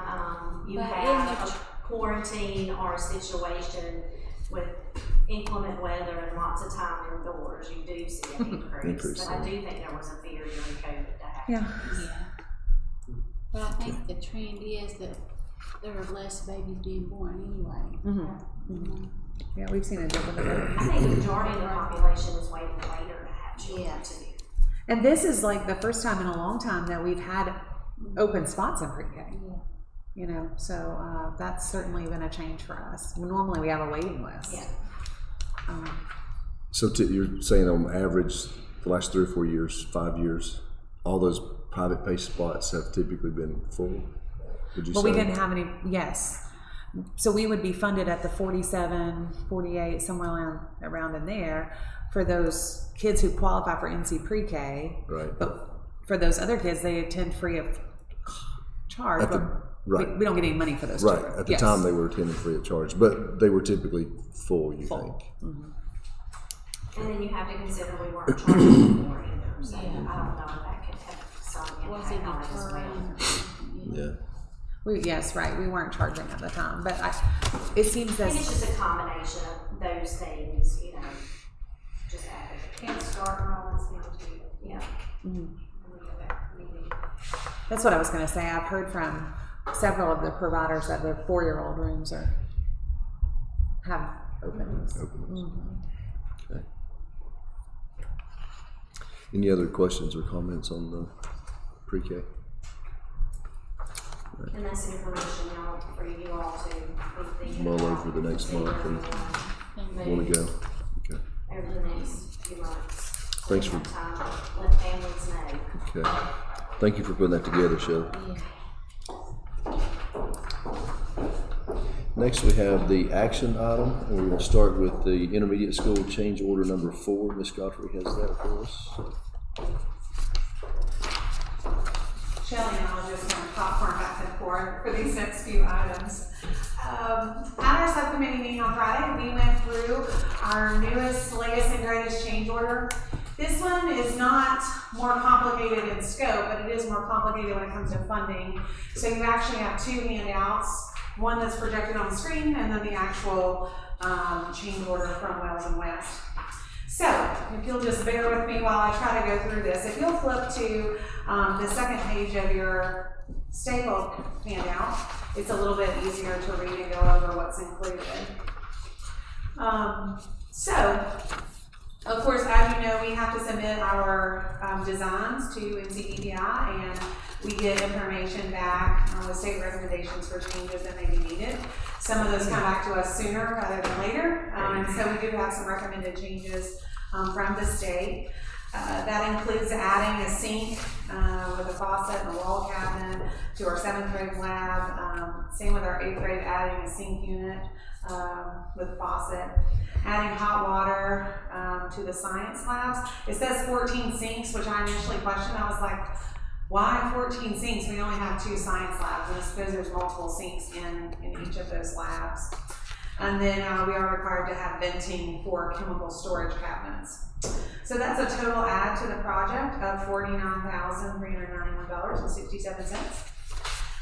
you But have a quarantine or a situation with inclement weather and lots of time indoors, you do see an increase. But I do think there was a fear during COVID to have. Yeah. But I think the trend is that there are less babies being born anyway. Mm-hmm. Yeah, we've seen a different. I think the majority of the population is waiting later to have children too. And this is like the first time in a long time that we've had open spots in pre-K. You know, so that's certainly been a change for us. Normally we have a waiting list. Yeah. So you're saying on average, the last 3 or 4 years, 5 years, all those private pay spots have typically been full? Would you But say? we didn't have any, yes. So we would be funded at the 47, 48, somewhere around in there for those kids who qualify for NC pre-K. Right. But for those other kids, they attend free of charge. At the- but right. we don't get any money for those Right. children. At the Yes. time, they were attending free of charge, but they were typically full, you think? Mm-hmm. And then you have to consider we weren't charging before either, so I don't know if that could have some Was it impact on it as well. Yeah. Yes, right. We weren't charging at the time, but it seems I think as it's just a combination of those things, you know, just added. Can't start enrollments now too. Yeah. that's what I was going to say. I've heard from several of the providers that their 4-year-old rooms have openings. Okay. Any other questions or comments on the pre-K? And that's information y'all, for you all to be thinking Mull about. over the next month and want to go. Okay. Over the next few months. Thanks for. Time, let families know. Okay. Thank you for putting that together, Shelley. Next, we have the action item, and we're going to start with the intermediate school change order number 4. Ms. Godfrey has that for us. Shelley and I are just going to popcorn back and forth for these next few items. At our subcommittee meeting on Friday, we went through our latest and greatest change order. This one is not more complicated in scope, but it is more complicated when it comes to funding. So you actually have 2 handouts, one that's projected on the screen and then the actual change order from Wells and West. So, if you'll just bear with me while I try to go through this. If you'll flip to the second page of your staple handout, it's a little bit easier to read and go over what's included. Of course, as you know, we have to submit our designs to NCDPI, and we get information back with state recommendations for changes that may be needed. Some of those come back to us sooner rather than later, and so we do have some recommended changes from the state. That includes adding a sink with a faucet and a wall cabinet to our 7th grade lab. Same with our 8th grade, adding a sink unit with faucet. Adding hot water to the science labs. It says 14 sinks, which I initially questioned. I was like, why 14 sinks? We only have 2 science labs, and I suppose there's multiple sinks in each of those labs. And then we are required to have venting for chemical storage cabinets. So that's a total add to the project of $49,391.67.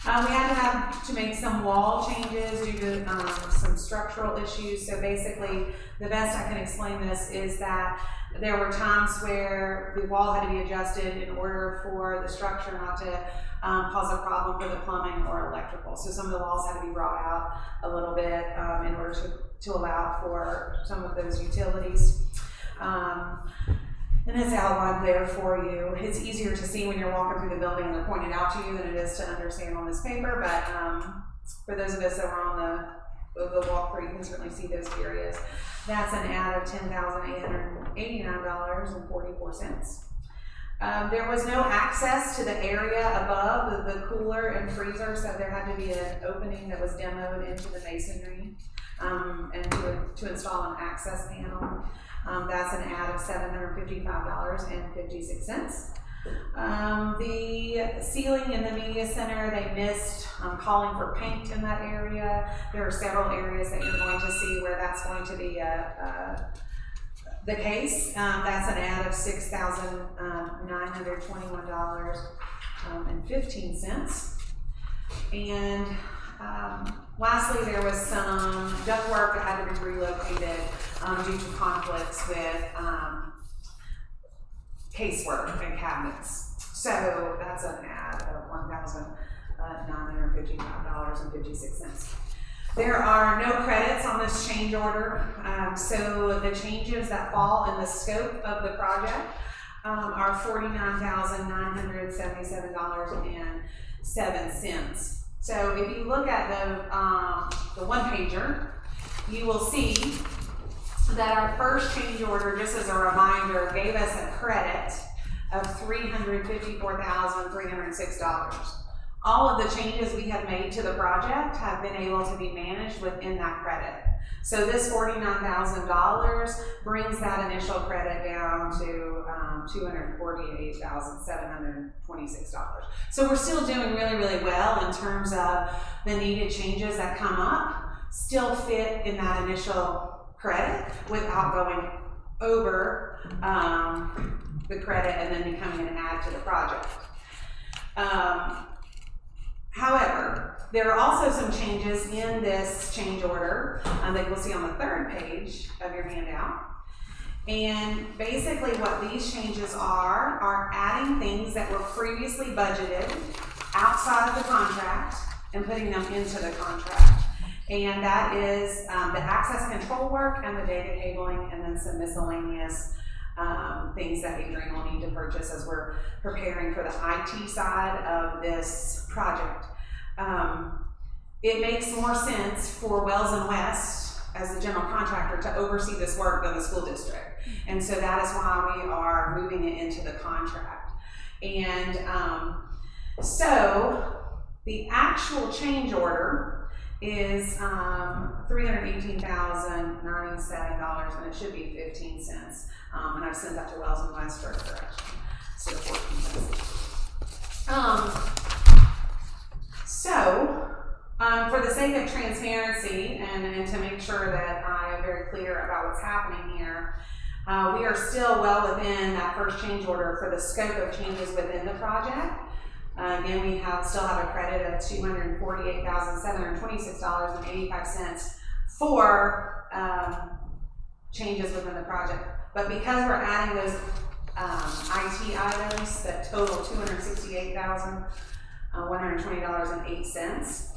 We had to make some wall changes due to some structural issues. So basically, the best I can explain this is that there were times where the wall had to be adjusted in order for the structure not to cause a problem for the plumbing or electrical. So some of the walls had to be brought out a little bit in order to allow for some of those utilities. And it's outlined there for you. It's easier to see when you're walking through the building and they're pointed out to you than it is to understand on this paper, but for those of us that were on the walkthrough, you can certainly see those areas. That's an add of $10,889.44. There was no access to the area above the cooler and freezer, so there had to be an opening that was demoed into the masonry, and to install an access panel. That's an add of $755.56. The ceiling in the media center, they missed calling for paint in that area. There are several areas that you're going to see where that's going to be the case. That's an add of $6,921.15. And lastly, there was some ductwork that had to be relocated due to conflicts with casework and cabinets. So that's an add of $1,955.56. There are no credits on this change order, so the changes that fall in the scope of the project are $49,977.07. So if you look at the one pager, you will see that our first change order, just as a reminder, gave us a credit of $354,306. All of the changes we have made to the project have been able to be managed within that credit. So this $49,000 brings that initial credit down to $248,726. So we're still doing really, really well in terms of the needed changes that come up, still fit in that initial credit without going over the credit and then becoming an add to the project. However, there are also some changes in this change order that you'll see on the third page of your handout. And basically what these changes are adding things that were previously budgeted outside of the contract and putting them into the contract. And that is the access control work and the data cabling, and then some miscellaneous things that Adrian will need to purchase as we're preparing for the IT side of this project. It makes more sense for Wells and West as the general contractor to oversee this work than the school district. And so that is why we are moving it into the contract. And so the actual change order is $318,097, and it should be 15 cents. And I've sent that to Wells and West for correction, so 14 cents. For the sake of transparency and to make sure that I am very clear about what's happening here, we are still well within that first change order for the scope of changes within the project. Again, we still have a credit of $248,726.85 for changes within the project. But because we're adding those IT items that total $268,120.08,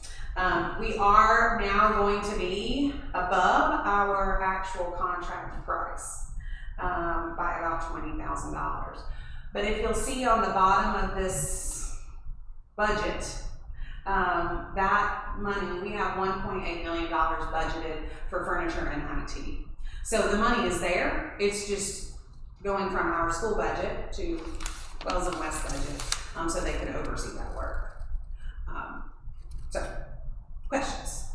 we are now going to be above our actual contract price by about $20,000. But if you'll see on the bottom of this budget, that money, we have $1.8 million budgeted for furniture and IT. So the money is there, it's just going from our school budget to Wells and West budget, so they can oversee that work. So, questions?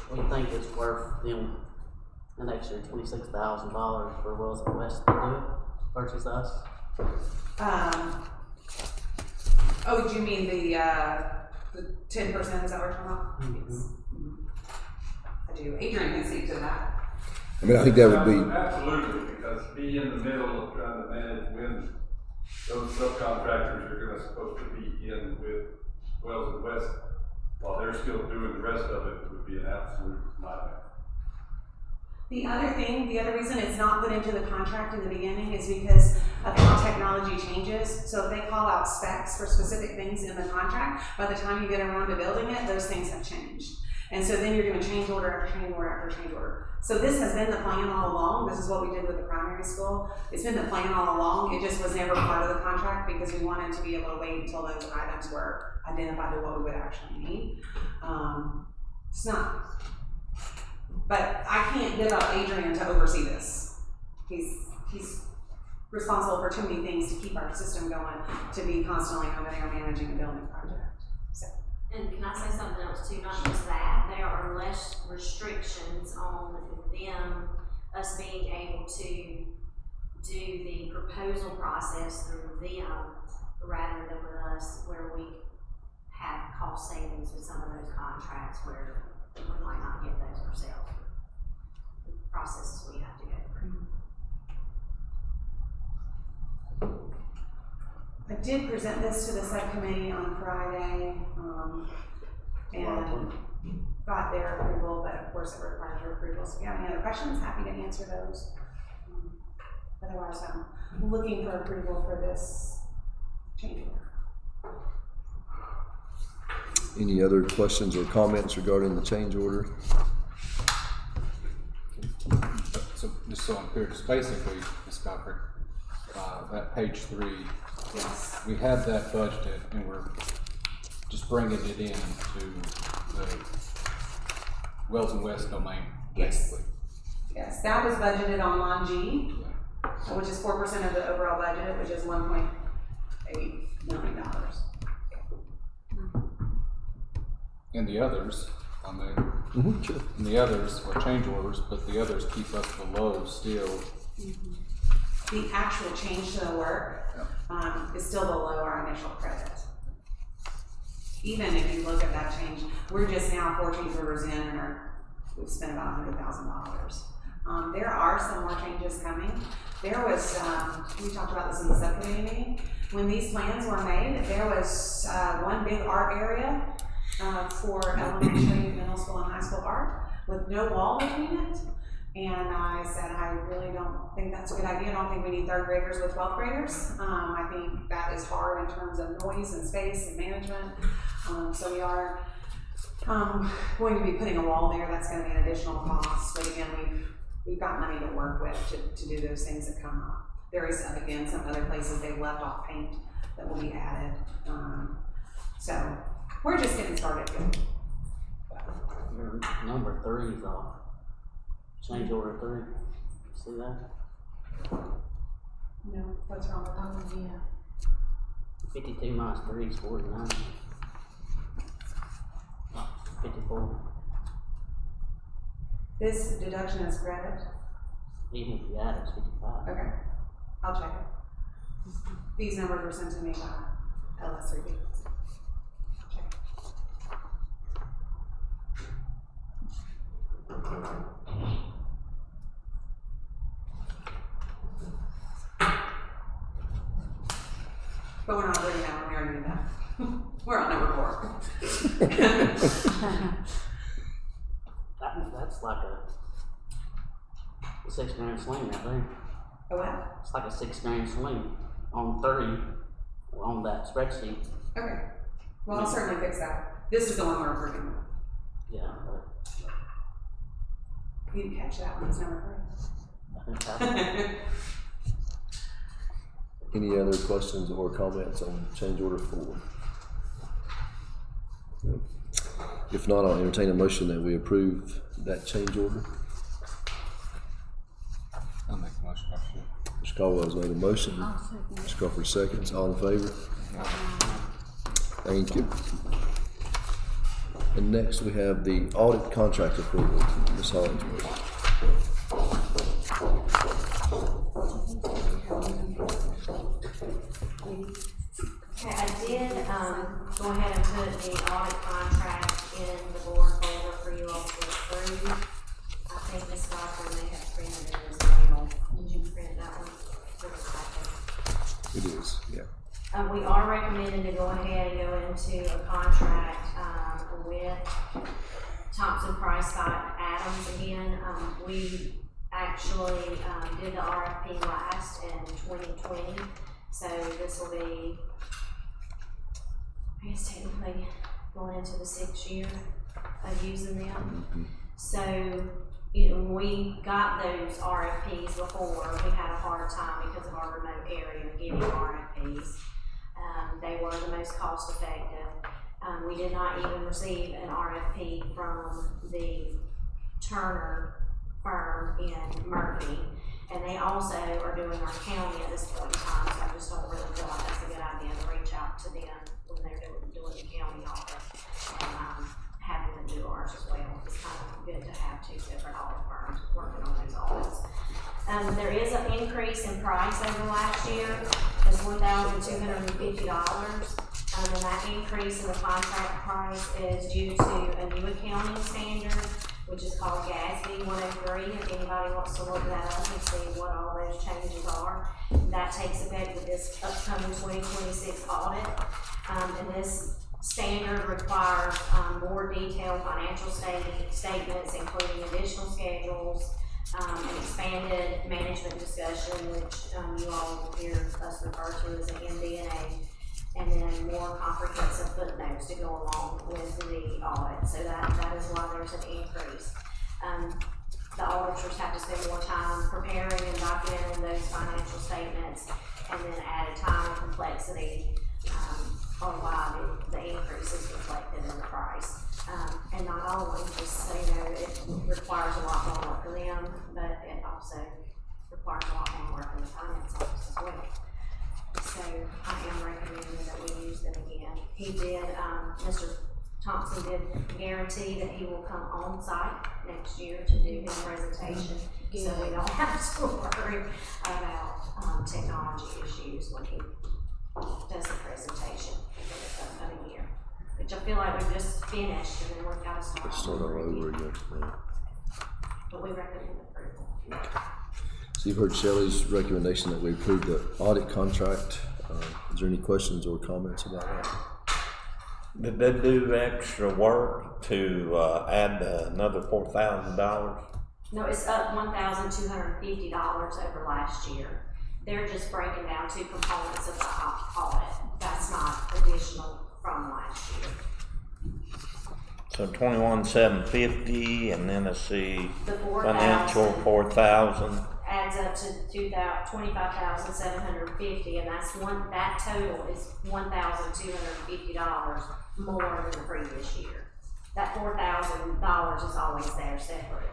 What do you think it's worth them an extra $26,000 for Wells and West to do it versus us? Oh, do you mean the 10%, is that what you're talking about? Mm-hmm. Yes. I do. Adrian can speak to that. I mean, I think that would be. Absolutely, because be in the middle of trying to manage when those subcontractors are supposed to be in with Wells and West, while they're still doing the rest of it, would be an absolute nightmare. The other reason it's not put into the contract in the beginning is because of how technology changes. So if they call out specs for specific things in the contract, by the time you get around to building it, those things have changed. And so then you're doing change order after change order after change order. So this has been the plan all along. This is what we did with the primary school. It's been the plan all along. It just was never part of the contract because we wanted to be able to wait until those items were identified to what we would actually need. It's not. But I can't give up Adrian to oversee this. he's responsible for too many things to keep our system going, to be constantly over there managing a building project. So. And can I say something else too? Not just that, there are less restrictions on them, us being able to do the proposal process through them rather than with us, where we have cost savings with some of those contracts where we might not get those ourselves. The processes we have to go through. I did present this to the subcommittee on Friday, and got their approval, but of course it requires your approval. So if you have any other questions, happy to answer those. Otherwise, I'm looking for approval for this change order. Any other questions or comments regarding the change order? So just so I'm clear, just basically, Ms. Godfrey, that page 3, yes, we have that budgeted and we're just bringing it in to the Wells and West domain, basically. Yes, that was budgeted on line G, which is 4% of the overall budget, which is $1.8 million. And the others, I mean, Sure. and the others are change orders, but the others keep us below still. The actual change to the work is still below our initial credit. Even if you look at that change, we're just now 14 quarters in and we've spent about $100,000. There are some more changes coming. There was, we talked about this in the subcommittee meeting, when these plans were made, there was one big art area for elementary, middle school, and high school art with no wall between it. And I said, I really don't think that's a good idea. I don't think we need 3rd graders with 12th graders. I think that is hard in terms of noise and space and management. So we are going to be putting a wall there. That's going to be an additional cost. But again, we've got money to work with to do those things that come up. There is, again, some other places they've left off paint that will be added. So we're just getting started. Your number 3 is off. Change order 3. See that? No, what's wrong with that? Oh, yeah. 52 minus 3 is 49. 54. This deduction is credit? Even if you add it, it's 55. Okay, I'll check it. These numbers were sent to me by LS3B. Check. But we're not doing that one, we already did that. We're on number 4. That's like a $6 grand swing right there. Oh, what? It's like a $6 grand swing on 30 on that spreadsheet. Okay. Well, I'll certainly fix that. This is the one we're approving. Yeah, but You didn't catch that one, it's number I think that's 3. Any other questions or comments on change order 4? No. If not, I'll entertain a motion that we approve that change order. I'll make a motion, actually. Mr. Caldwell's made a motion. I'll second it. Mr. Crawford seconds. All in favor? Thank you. And next we have the audit contract approval. Ms. Hollingsworth. Okay, I did go ahead and put the audit contract in the board folder for you all to approve. I think Ms. Godfrey may have printed it as well. Did you print that one? It is, yeah. We are recommending to go ahead and go into a contract with Thompson Price Scott Adams again. We actually did the RFP last in 2020, so this will be, I guess technically going into the 6th year of using them. So, you know, when we got those RFPs before, we had a hard time because of our remote area getting RFPs. They were the most cost effective. We did not even receive an RFP from the Turner firm in Murphy. And they also are doing our county at this point in time, so I just don't really feel like that's a good idea to reach out to them when they're doing the county audit. And having them do ours as well. It's kind of good to have two different audit firms working on those audits. There is an increase in price over last year. It's $1,250. And that increase in the contract price is due to a new accounting standard, which is called GASB 103. If anybody wants to look that up and see what all those changes are, that takes effect with this upcoming 2026 audit. And this standard requires more detailed financial statements, including additional schedules, an expanded management discussion, which you all will hear us refer to as an MD&A, and then more comprehensive footnotes to go along with the audit. So that is why there's an increase. The auditors have to spend more time preparing and documenting those financial statements, and then added time and complexity on why the increase is reflected in the price. And not always, just so you know, it requires a lot more work for them, but it also requires a lot more work in the finance office as well. So I am recommending that we use them again. He did, Mr. Thompson did guarantee that he will come on site next year to do his presentation, so we don't have to worry about technology issues when he does the presentation for the upcoming year. Which I feel like we've just finished, and then we've got to start Start all over again. Yeah. But we recommend approval. So you've heard Shelley's recommendation that we approve the audit contract. Is there any questions or comments about that? Did they do extra work to add another $4,000? No, it's up $1,250 over last year. They're just breaking down two components of the audit. That's not additional from last year. So 21,750, and then let's see, The 4,000 financial 4,000. adds up to 25,750, and that total is $1,250 more than the previous year. That $4,000 is always there separate,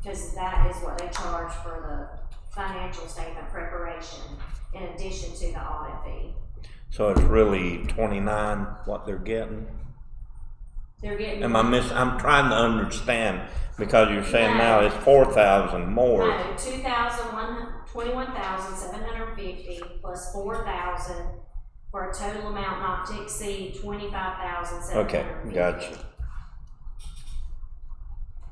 because that is what they charge for the financial statement preparation in addition to the audit fee. So it's really 29 what they're getting? They're getting. I'm trying to understand, because you're saying now it's 4,000 more. No, 21,750 plus 4,000 for a total amount not to exceed 25,750. Okay, gotcha.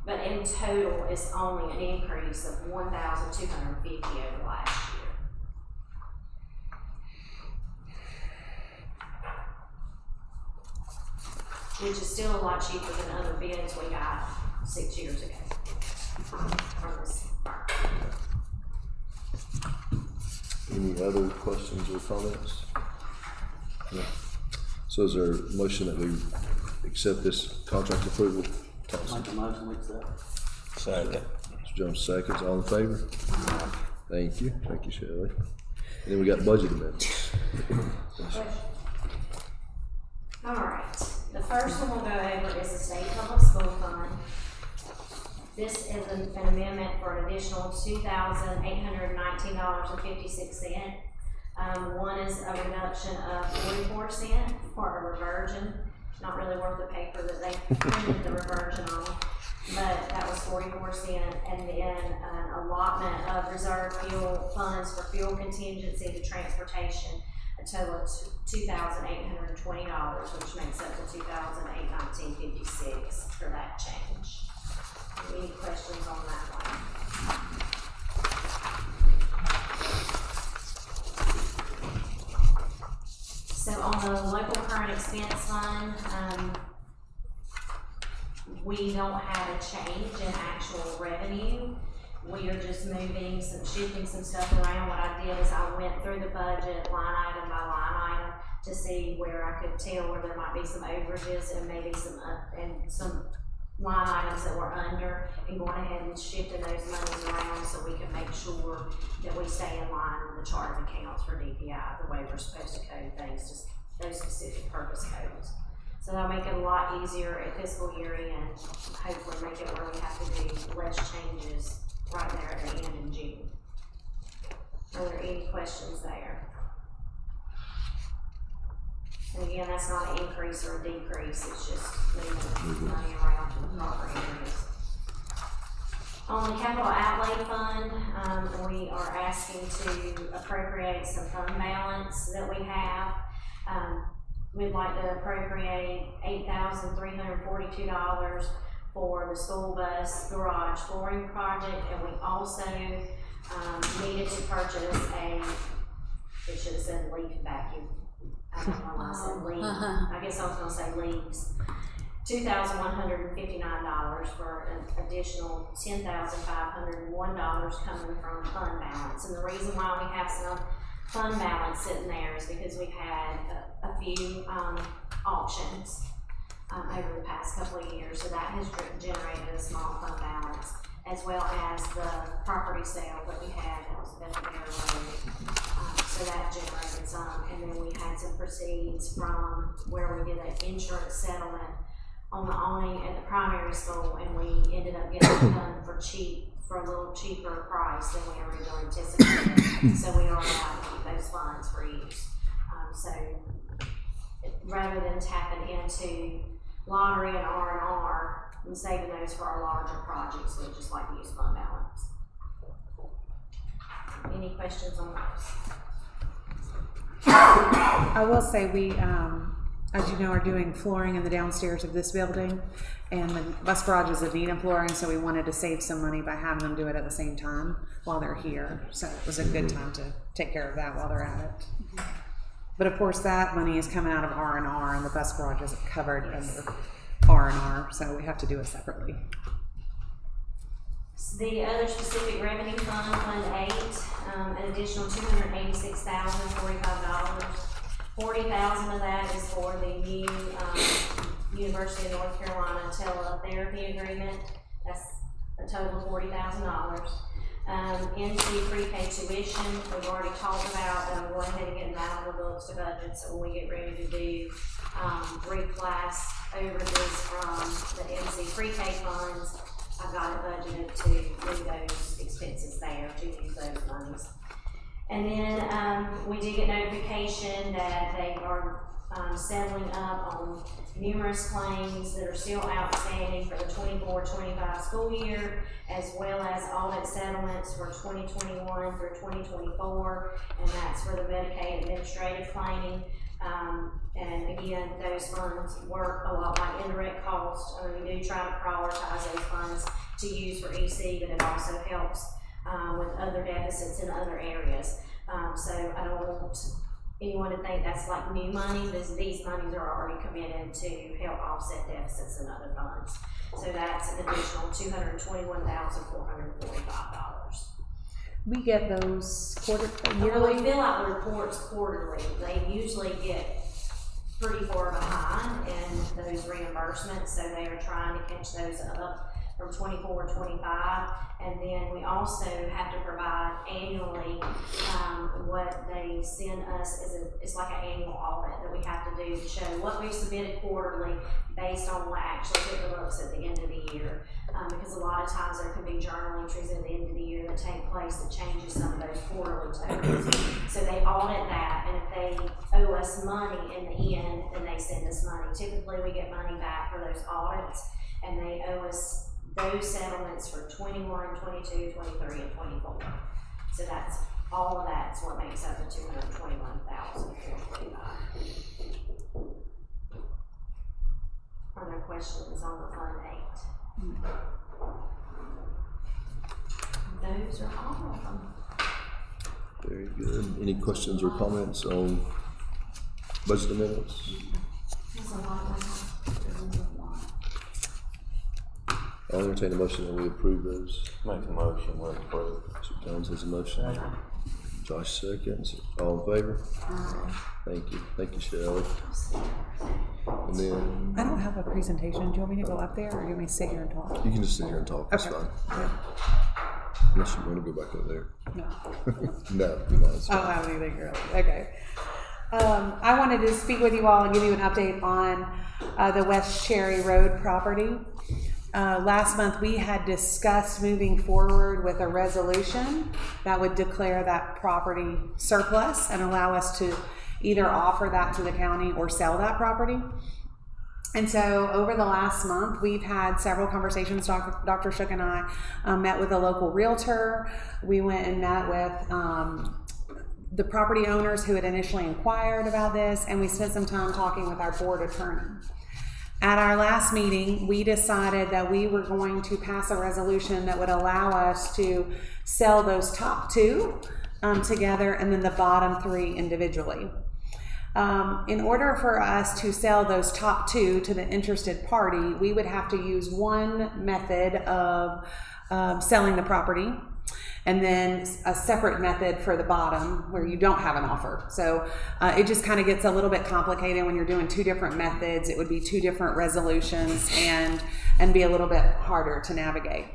But in total, it's only an increase of 1,250 over last year. Which is still a lot cheaper than other bids we got 6 years ago from this firm. Any other questions or comments? No. So is there a motion that we accept this contract approval? Make a motion, we accept. Second. Mr. Jones seconds, all in favor? Thank you, Shelley. And then we got budget amendments. All right, the first one we'll go over is the state public school fund. This is an amendment for an additional $2,819.56. One is a reduction of 44 cents for a reversion. Not really worth the paper that they printed the reversion on, but that was 44 cents. And then an allotment of reserve fuel funds for fuel contingency to transportation, a total of $2,820, which makes up the $2,819.56 for that change. Any questions on that one? So on the local current expense fund, we don't have a change in actual revenue. We are just shifting some stuff around. What I did is I went through the budget line item by line item to see where I could tell where there might be some overages and maybe some line items that were under, and going ahead and shifting those monies around so we can make sure that we stay in line with the chart of accounts for DPI, the way we're supposed to code things, just those specific purpose codes. So that'll make it a lot easier at fiscal year end, hopefully make it where we have to do less changes right there at the end in June. Are there any questions there? And again, that's not an increase or a decrease, it's just moving money around to proper areas. On the capital outlay fund, we are asking to appropriate some fund balance that we have. We'd like to appropriate $8,342 for the school bus garage flooring project, and we also needed to purchase it should have said leaf vacuum. I don't know why I said leaf. I guess I was gonna say leaves. $2,159 for an additional $10,501 coming from fund balance. And the reason why we have some fund balance sitting there is because we've had a few auctions over the past couple of years, so that has generated a small fund balance, as well as the property sale that we had that was Better Road. So that generated some, and then we had some proceeds from where we did an insurance settlement on the awning at the primary school, and we ended up getting it done for a little cheaper price than we originally anticipated. So we are allowed to keep those funds for use. So rather than tapping into lottery and R&R and saving those for our larger projects, we'd just like to use fund balance. Any questions on those? I will say we, as you know, are doing flooring in the downstairs of this building, and the bus garage is Adina flooring, so we wanted to save some money by having them do it at the same time while they're here. So it was a good time to take care of that while they're at it. But of course, that money is coming out of R&R, and the bus garage isn't covered under R&R, so we have to do it separately. The other specific revenue fund, Fund 8, an additional $286,045. $40,000 of that is for the new University of North Carolina teletherapy agreement. That's a total of $40,000. NC pre-K tuition, we've already talked about, and we're going ahead and getting that on the books to budget, so when we get ready to do reclass overages from the NC pre-K funds, I've got it budgeted to move those expenses there to use those monies. And then we did get notification that they are settling up on numerous claims that are still outstanding for the 24-25 school year, as well as audit settlements for 2021 through 2024, and that's for the Medicaid administrative claiming. And again, those funds work a lot like indirect costs. We do try to prioritize those funds to use for EC, but it also helps with other deficits in other areas. So I don't want anyone to think that's like new money. These monies are already committed to help offset deficits in other funds. So that's an additional $221,445. We get those yearly. We fill out the reports quarterly. They usually get pretty far behind in those reimbursements, so they are trying to catch those up from 24-25, and then we also have to provide annually what they send us is it's like an annual audit that we have to do to show what we've submitted quarterly based on what actually hit the books at the end of the year, because a lot of times there can be journal entries at the end of the year that take place that changes some of those quarterly totals. So they audit that, and if they owe us money in the end, then they send us money. Typically we get money back for those audits, and they owe us those settlements for 21, 22, 23, and 24. So that's all of that's what makes up the $221,445. Are there questions on the Fund 8? Those are all of them. Very good. Any questions or comments on budget amendments? There's a lot of I'll entertain a motion that we approve those. Make a motion, we approve. Mr. Jones has a motion. Josh seconds. All in favor? Thank you. Thank you, Shelley. And then I don't have a presentation. Do you want me to go up there, or do you want me to sit here and talk? you can just sit here and talk. That's Okay. fine. Yeah. Unless you want to go back over there. No. No, it's I don't fine. have anything really. Okay. I wanted to speak with you all and give you an update on the West Cherry Road property. last month we had discussed moving forward with a resolution that would declare that property surplus and allow us to either offer that to the county or sell that property. And so over the last month, we've had several conversations. Dr. Shook and I met with a local realtor. We went and met with the property owners who had initially inquired about this, and we spent some time talking with our board attorney. At our last meeting, we decided that we were going to pass a resolution that would allow us to sell those top two together and then the bottom three individually. In order for us to sell those top two to the interested party, we would have to use one method of selling the property, and then a separate method for the bottom where you don't have an offer. So it just kind of gets a little bit complicated when you're doing two different methods. It would be two different resolutions and be a little bit harder to navigate.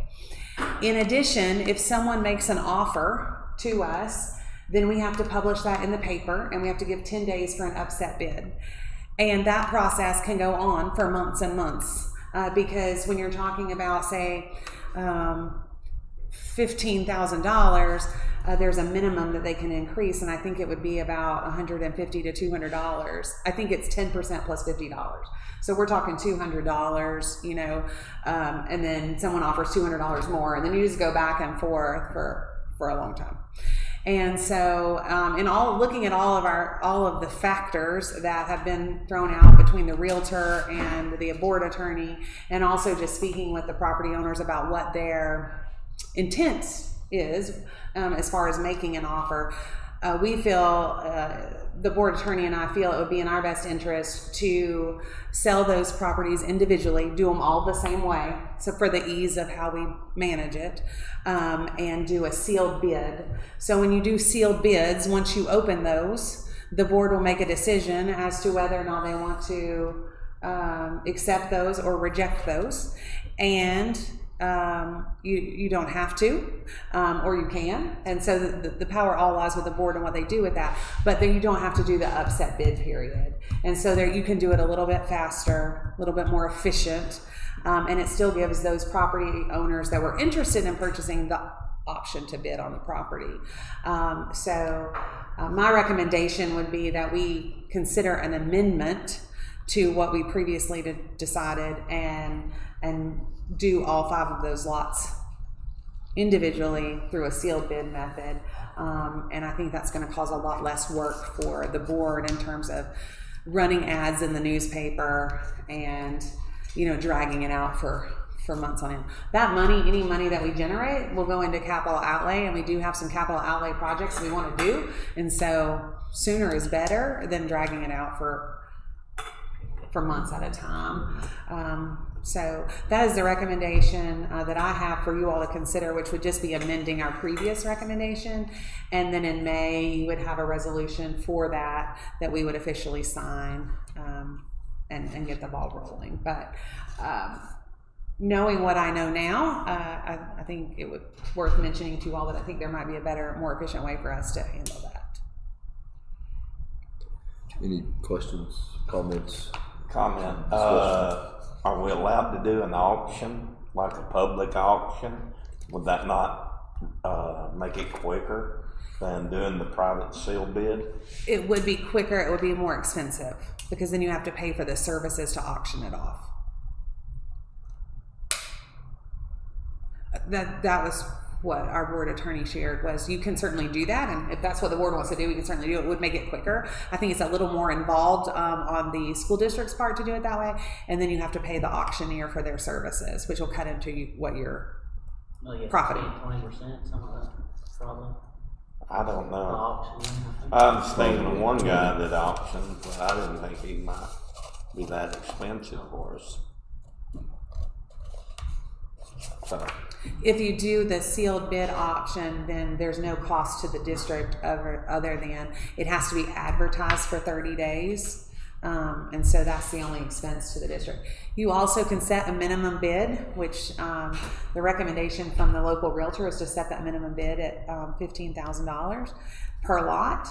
In addition, if someone makes an offer to us, then we have to publish that in the paper, and we have to give 10 days for an upset bid. And that process can go on for months and months, because when you're talking about, say, $15,000, there's a minimum that they can increase, and I think it would be about $150 to $200. I think it's 10% plus $50. So we're talking $200, you know, and then someone offers $200 more, and then you just go back and forth for a long time. And so, looking at all of the factors that have been thrown out between the realtor and the board attorney, and also just speaking with the property owners about what their intent is as far as making an offer, we feel, the board attorney and I feel it would be in our best interest to sell those properties individually, do them all the same way, so for the ease of how we manage it, and do a sealed bid. So when you do sealed bids, once you open those, the board will make a decision as to whether or not they want to accept those or reject those. And you don't have to, or you can, and so the power all lies with the board and what they do with that, but then you don't have to do the upset bid period, and so there you can do it a little bit faster, a little bit more efficient, and it still gives those property owners that were interested in purchasing the option to bid on the property. My recommendation would be that we consider an amendment to what we previously decided and do all 5 of those lots individually through a sealed bid method. And I think that's going to cause a lot less work for the board in terms of running ads in the newspaper and, you know, dragging it out for months on end. That money, any money that we generate, will go into capital outlay, and we do have some capital outlay projects we want to do. And so sooner is better than dragging it out for months at a time. So that is the recommendation that I have for you all to consider, which would just be amending our previous recommendation. And then in May, you would have a resolution for that we would officially sign and get the ball rolling. But knowing what I know now, I think it would be worth mentioning to you all that I think there might be a better, more efficient way for us to handle that. Any questions, comments? Are we allowed to do an auction, like a public auction? Would that not make it quicker than doing the private sealed bid? It would be quicker, it would be more expensive, because then you have to pay for the services to auction it off. That was what our board attorney shared, was you can certainly do that, and if that's what the board wants to do, we can certainly do it. It would make it quicker. I think it's a little more involved on the school district's part to do it that way, and then you have to pay the auctioneer for their services, which will cut into what you're profiting. 20%, some of that, probably. I don't know. I was thinking of one guy that auctioned, but I didn't think he might be that expensive for us. So. If you do the sealed bid option, then there's no cost to the district other than it has to be advertised for 30 days. And so that's the only expense to the district. You also can set a minimum bid, which the recommendation from the local realtor is to set that minimum bid at $15,000 per lot.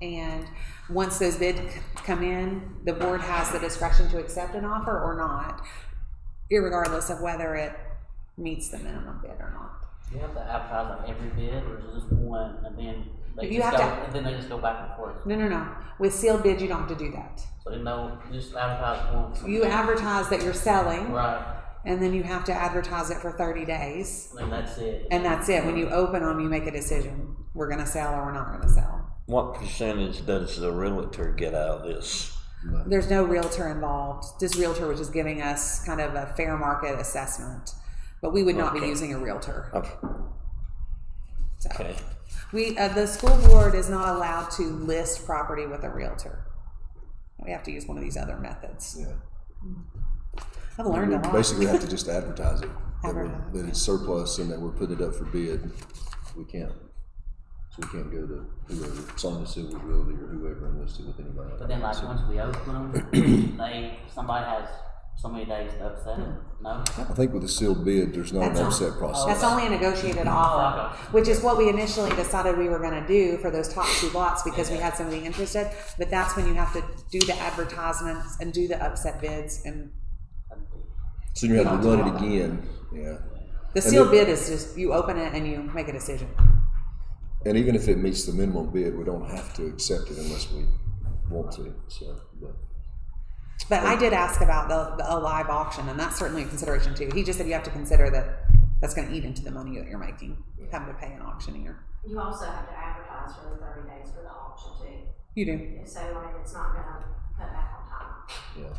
And once those bids come in, the board has the discretion to accept an offer or not. irregardless of whether it meets the minimum bid or not. You have to advertise on every bid, or is it just one, and then they You just have go, to- and then they just go back and forth? No. With sealed bid, you don't have to do that. So no, you just advertise once. You advertise that you're selling, Right, and then you have to advertise it for 30 days. and that's it. And that's it. When you open them, you make a decision. We're going to sell or we're not going to sell. What percentage does the realtor get out of this? There's no realtor involved. This realtor was just giving us kind of a fair market assessment, but we would not be using a realtor. So, Okay. the school board is not allowed to list property with a realtor. We have to use one of these other methods. Yeah. I've learned a lot. Basically have to just advertise it, Advertise. that it's surplus and that we're putting it up for bid. We can't go to whoever, Sonia Silver Realty or whoever and list it with anybody. But then, like, once we open them, somebody has so many days to upset it. No? I think with a sealed bid, there's not an upset process. That's only a negotiated offer, which is what we initially decided we were going to do for those top 2 lots because we had somebody interested. But that's when you have to do the advertisements and do the upset bids. And So you have to run it again, yeah. the sealed bid is just you open it and you make a decision. And even if it meets the minimum bid, we don't have to accept it unless we want to. So, But I did ask about a live auction, and that's certainly a consideration too. He just said you have to consider that that's going to eat into the money that you're making, having to pay an auctioneer. You also have to advertise for the 30 days for the auction too. You do. So like it's not gonna cut back on time. Yeah.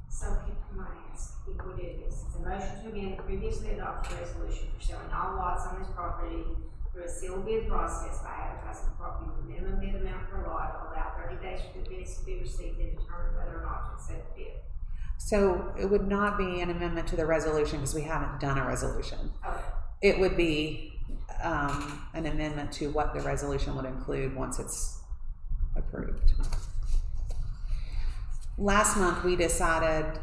So can I ask, if we do this, it's a motion to amend the previously adopted resolution for selling all lots on this property through a sealed bid process by advertising the property with a minimum bid amount per lot, allow 30 days for the bids to be received and determine whether or not to accept the bid. So it would not be an amendment to the resolution because we haven't done a resolution. Okay. It would be an amendment to what the resolution would include once it's approved. Last month, we decided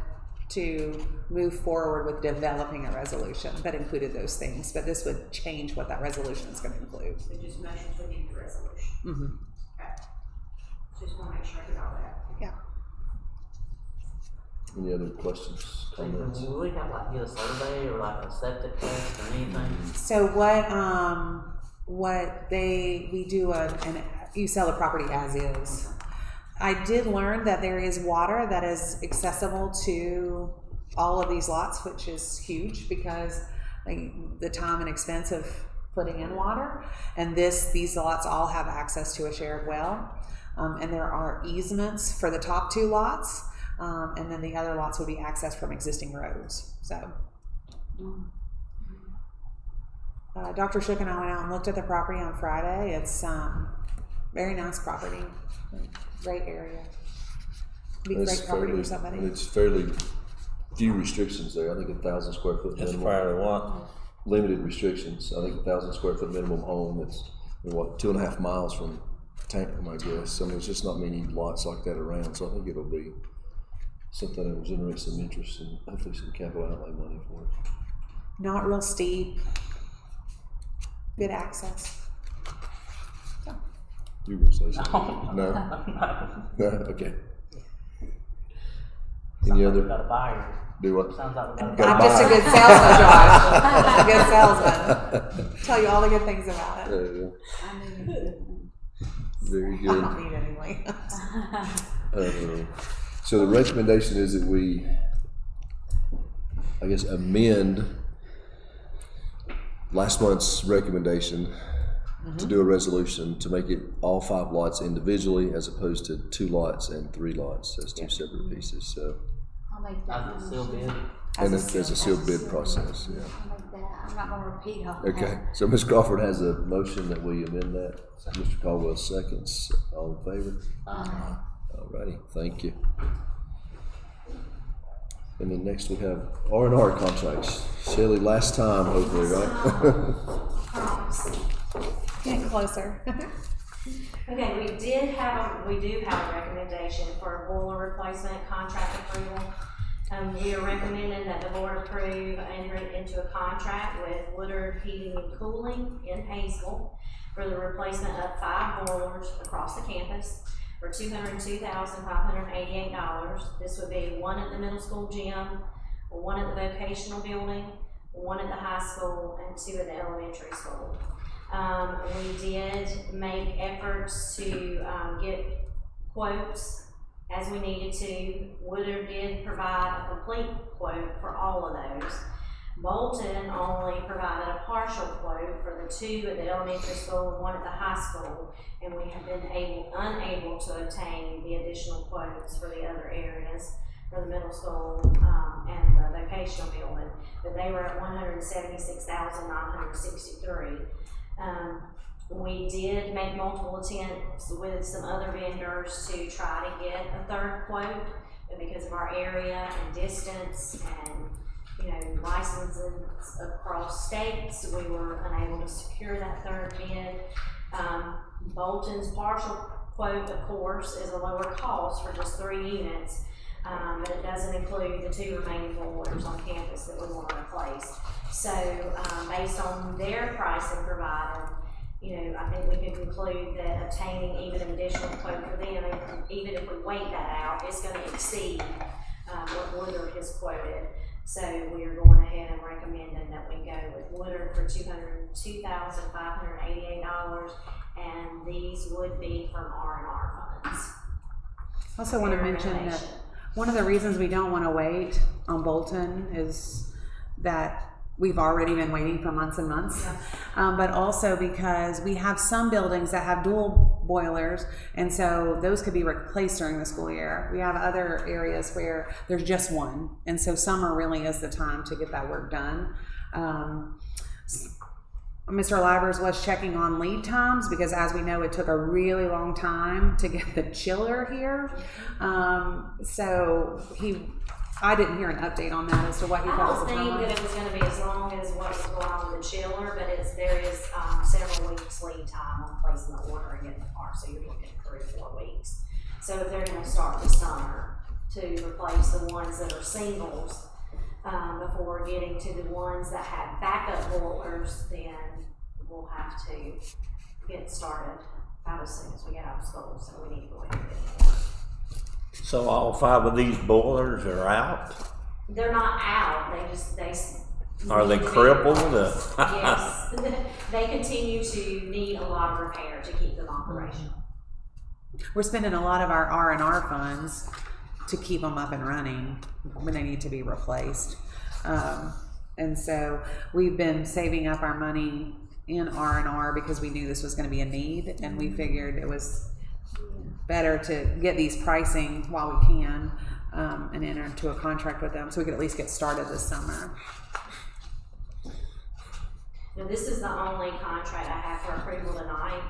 to move forward with developing a resolution that included those things, but this would change what that resolution is going to include. So just motion to amend the resolution. Mm-hmm. Okay. Just want to make sure I get all that. Yeah. Any other questions, comments? Will we have like get a survey or like a septic test or anything? So we do you sell the property as is. I did learn that there is water that is accessible to all of these lots, which is huge because the time and expense of putting in water. And these lots all have access to a shared well. And there are easements for the top 2 lots. And then the other lots would be accessed from existing roads. So, Dr. Shook and I went out and looked at the property on Friday. It's very nice property, great area. Be And great property for somebody. And it's fairly few restrictions there. I think 1,000 square foot That's minimum. fairly what? Limited restrictions. I think 1,000 square foot minimum home. It's 2.5 miles from Tankham, I guess. I mean, there's just not many lots like that around. So I think it'll be something that will generate some interest and hopefully some capital outlay money for it. Not real steep. Good access. You were going to say something? No? No? Okay. Any other? Got a buyer. Do what? Sounds like we I'm got just a good salesman, Josh. A good salesman. Tell you all the good things about it. Very I good. don't need any. So the recommendation is that we, I guess, amend last month's recommendation to do a resolution to make it all 5 lots individually as opposed to 2 lots and 3 lots as 2 separate pieces. So, I'll make that. As a sealed bid. and there's a sealed bid process. Yeah. I'll make that. I'm not gonna repeat all that. Okay. So Ms. Crawford has a motion that we amend that. Mr. Caldwell seconds. All in favor? All righty. Thank you. And then next we have R&R contracts. Shelley, last time, hopefully, right? Getting closer. Okay, we do have a recommendation for a boiler replacement contract approval. We are recommending that the board approve entering into a contract with Woodard Heating and Cooling in Hazel for the replacement of 5 boilers across the campus for $202,588. This would be 1 at the middle school gym, one at the vocational building, one at the high school, and 2 at the elementary school. We did make efforts to get quotes as we needed to. Woodard did provide a complete quote for all of those. Bolton only provided a partial quote for the 2 at the elementary school and 1 at the high school, and we have been unable to obtain the additional quotes for the other areas, for the middle school and the vocational building, but they were at $176,963. We did make multiple attempts with some other vendors to try to get a 3rd quote, but because of our area and distance and licenses across states, we were unable to secure that 3rd bid. Bolton's partial quote, of course, is a lower cost for just 3 units, but it doesn't include the 2 remaining boilers on campus that we want to replace. So, based on their pricing provided, I think we can conclude that obtaining even an additional quote for them, even if we wait that out, it's going to exceed what Woodard has quoted. So we are going ahead and recommending that we go with Woodard for $202,588, and these would be from R&R funds. I also want to mention that one of the reasons we don't want to wait on Bolton is that we've already been waiting for months and months, but also because we have some buildings that have dual boilers, and so those could be replaced during the school year. We have other areas where there's just one, and so summer really is the time to get that work done. Mr. Livers was checking on lead times because, as we know, it took a really long time to get the chiller here. I didn't hear an update on that as to what he thought was the I don't think that it was going to be as long as what was going on with the chiller, but there is several weeks lead time on placing the order and getting the part, so you're looking at 3 or 4 weeks. So if they're going to start this summer to replace the ones that are singles before getting to the ones that have backup boilers, then we'll have to get started about as soon as we get out of school, so we need to go ahead and get more. So all 5 of these boilers are out? They're not out, Are they crippled? Yes, they continue to need a lot of repair to keep them operational. We're spending a lot of our R&R funds to keep them up and running when they need to be replaced. And so we've been saving up our money in R&R because we knew this was going to be a need, and we figured it was better to get these pricing while we can and enter into a contract with them so we could at least get started this summer. Now, this is the only contract I have for approval tonight.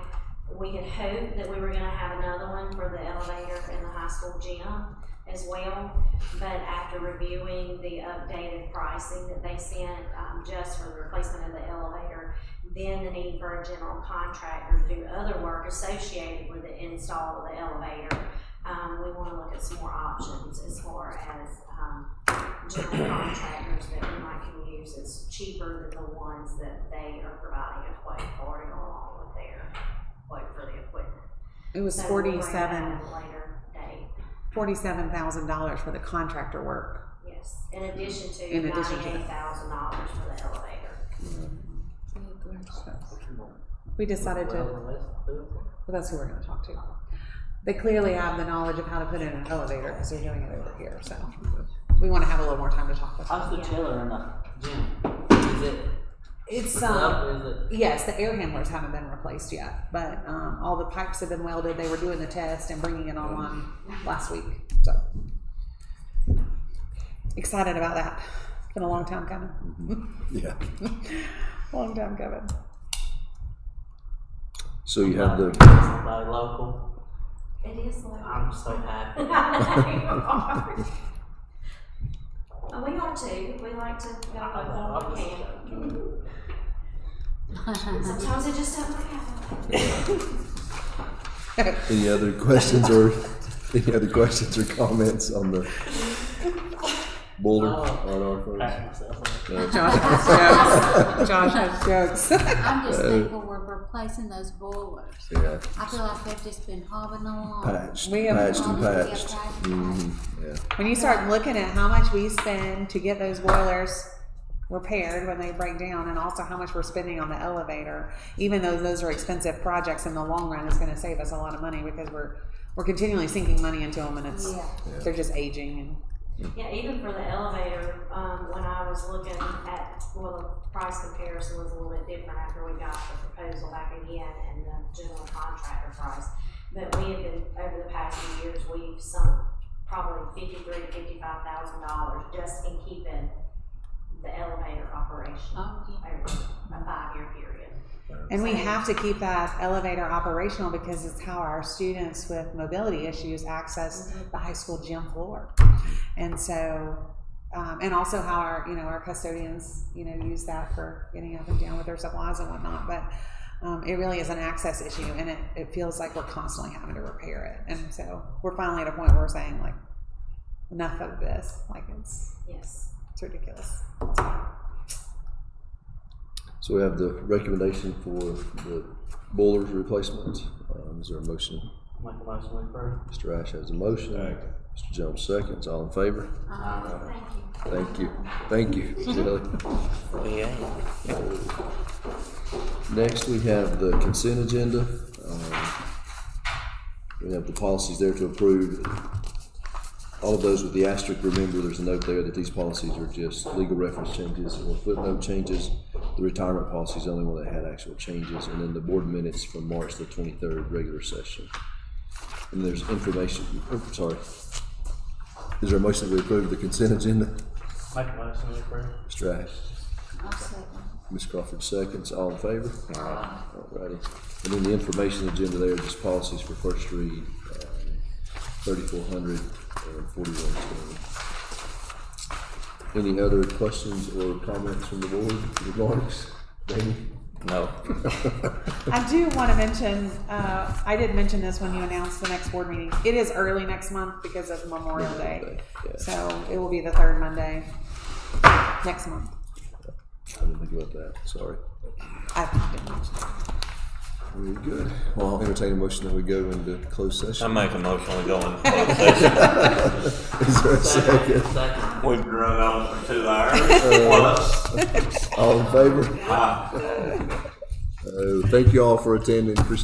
We had hoped that we were going to have another one for the elevator in the high school gym as well, but after reviewing the updated pricing that they sent just for the replacement of the elevator, then the need for a general contractor to do other work associated with the install of the elevator, we want to look at some more options as far as general contractors that we might can use that's cheaper than the ones that they are providing a quote for to go along with their quote for the equipment. It was so $47,000 for the contractor work. Yes, in addition to $98,000 for the elevator. We decided to, well, that's who we're going to talk to. They clearly have the knowledge of how to put in an elevator because they're doing it over here. So we want to have a little more time to talk with them. How's the chiller in the gym? Is it? It's yes, the air handlers haven't been replaced yet, but all the pipes have been welded. They were doing the test and bringing it online last week. So excited about that. It's been a long time coming. Yeah. Long time coming. So you have the Somebody local. It is local. I'm so happy. We are too. We like to go local when we can. Sometimes it just doesn't happen. any other questions or comments on the boiler on our folks? Josh has jokes. I'm just thankful we're replacing those boilers. Yeah. I feel like they've just been hobbling along. Patched We have- and Yeah, patched. patched. Yeah. When you start looking at how much we spend to get those boilers repaired when they break down, and also how much we're spending on the elevator, even though those are expensive projects, in the long run, it's going to save us a lot of money because we're continually sinking money into them, and it's they're just aging. And Yeah, even for the elevator, when I was looking at, well, the price comparison was a little bit different after we got the proposal back again and the general contractor price. But we have been, over the past few years, we've sunk probably $55,000 just in keeping the elevator operation over a 5-year period. And we have to keep that elevator operational because it's how our students with mobility issues access the high school gym floor. And so, and also how our custodians, use that for getting up and down with their supplies and whatnot. But it really is an access issue, and it feels like we're constantly having to repair it. And so we're finally at a point where we're saying, like, enough of this. Like, it's ridiculous. So we have the recommendation for the boilers replacement. Is there a motion? Make a motion, we approve. Mr. Ash has a motion. Mr. Jones seconds. All in favor? Thank you. Thank you, Shelley. Next, we have the consent agenda. We have the policies there to approve. All of those with the asterisk, remember there's a note there that these policies are just legal reference changes or footnote changes. The retirement policy is the only one that had actual changes, and then the board minutes from March the 23rd regular session. And there's information, sorry. Is there a motion that we approve the consent agenda? Make a motion, we approve. Mr. Ash. I'll second. Ms. Crawford seconds. All in favor? Alrighty. And then the information agenda there, just policies for first read, 3400 and 4120. Any other questions or comments from the board? Remarks? Danny? No. I do want to mention, I did mention this when you announced the next board meeting. It is early next month because of Memorial Day. So it will be the third Monday next month. I didn't think about that. Sorry. I didn't mention that. Very good. Well, I'll entertain a motion that we go into closed session. I make a motion we go into closed session. Is there a second? We've drug on for 2 hours. All in favor? Aye. Thank you all for attending. Appreciate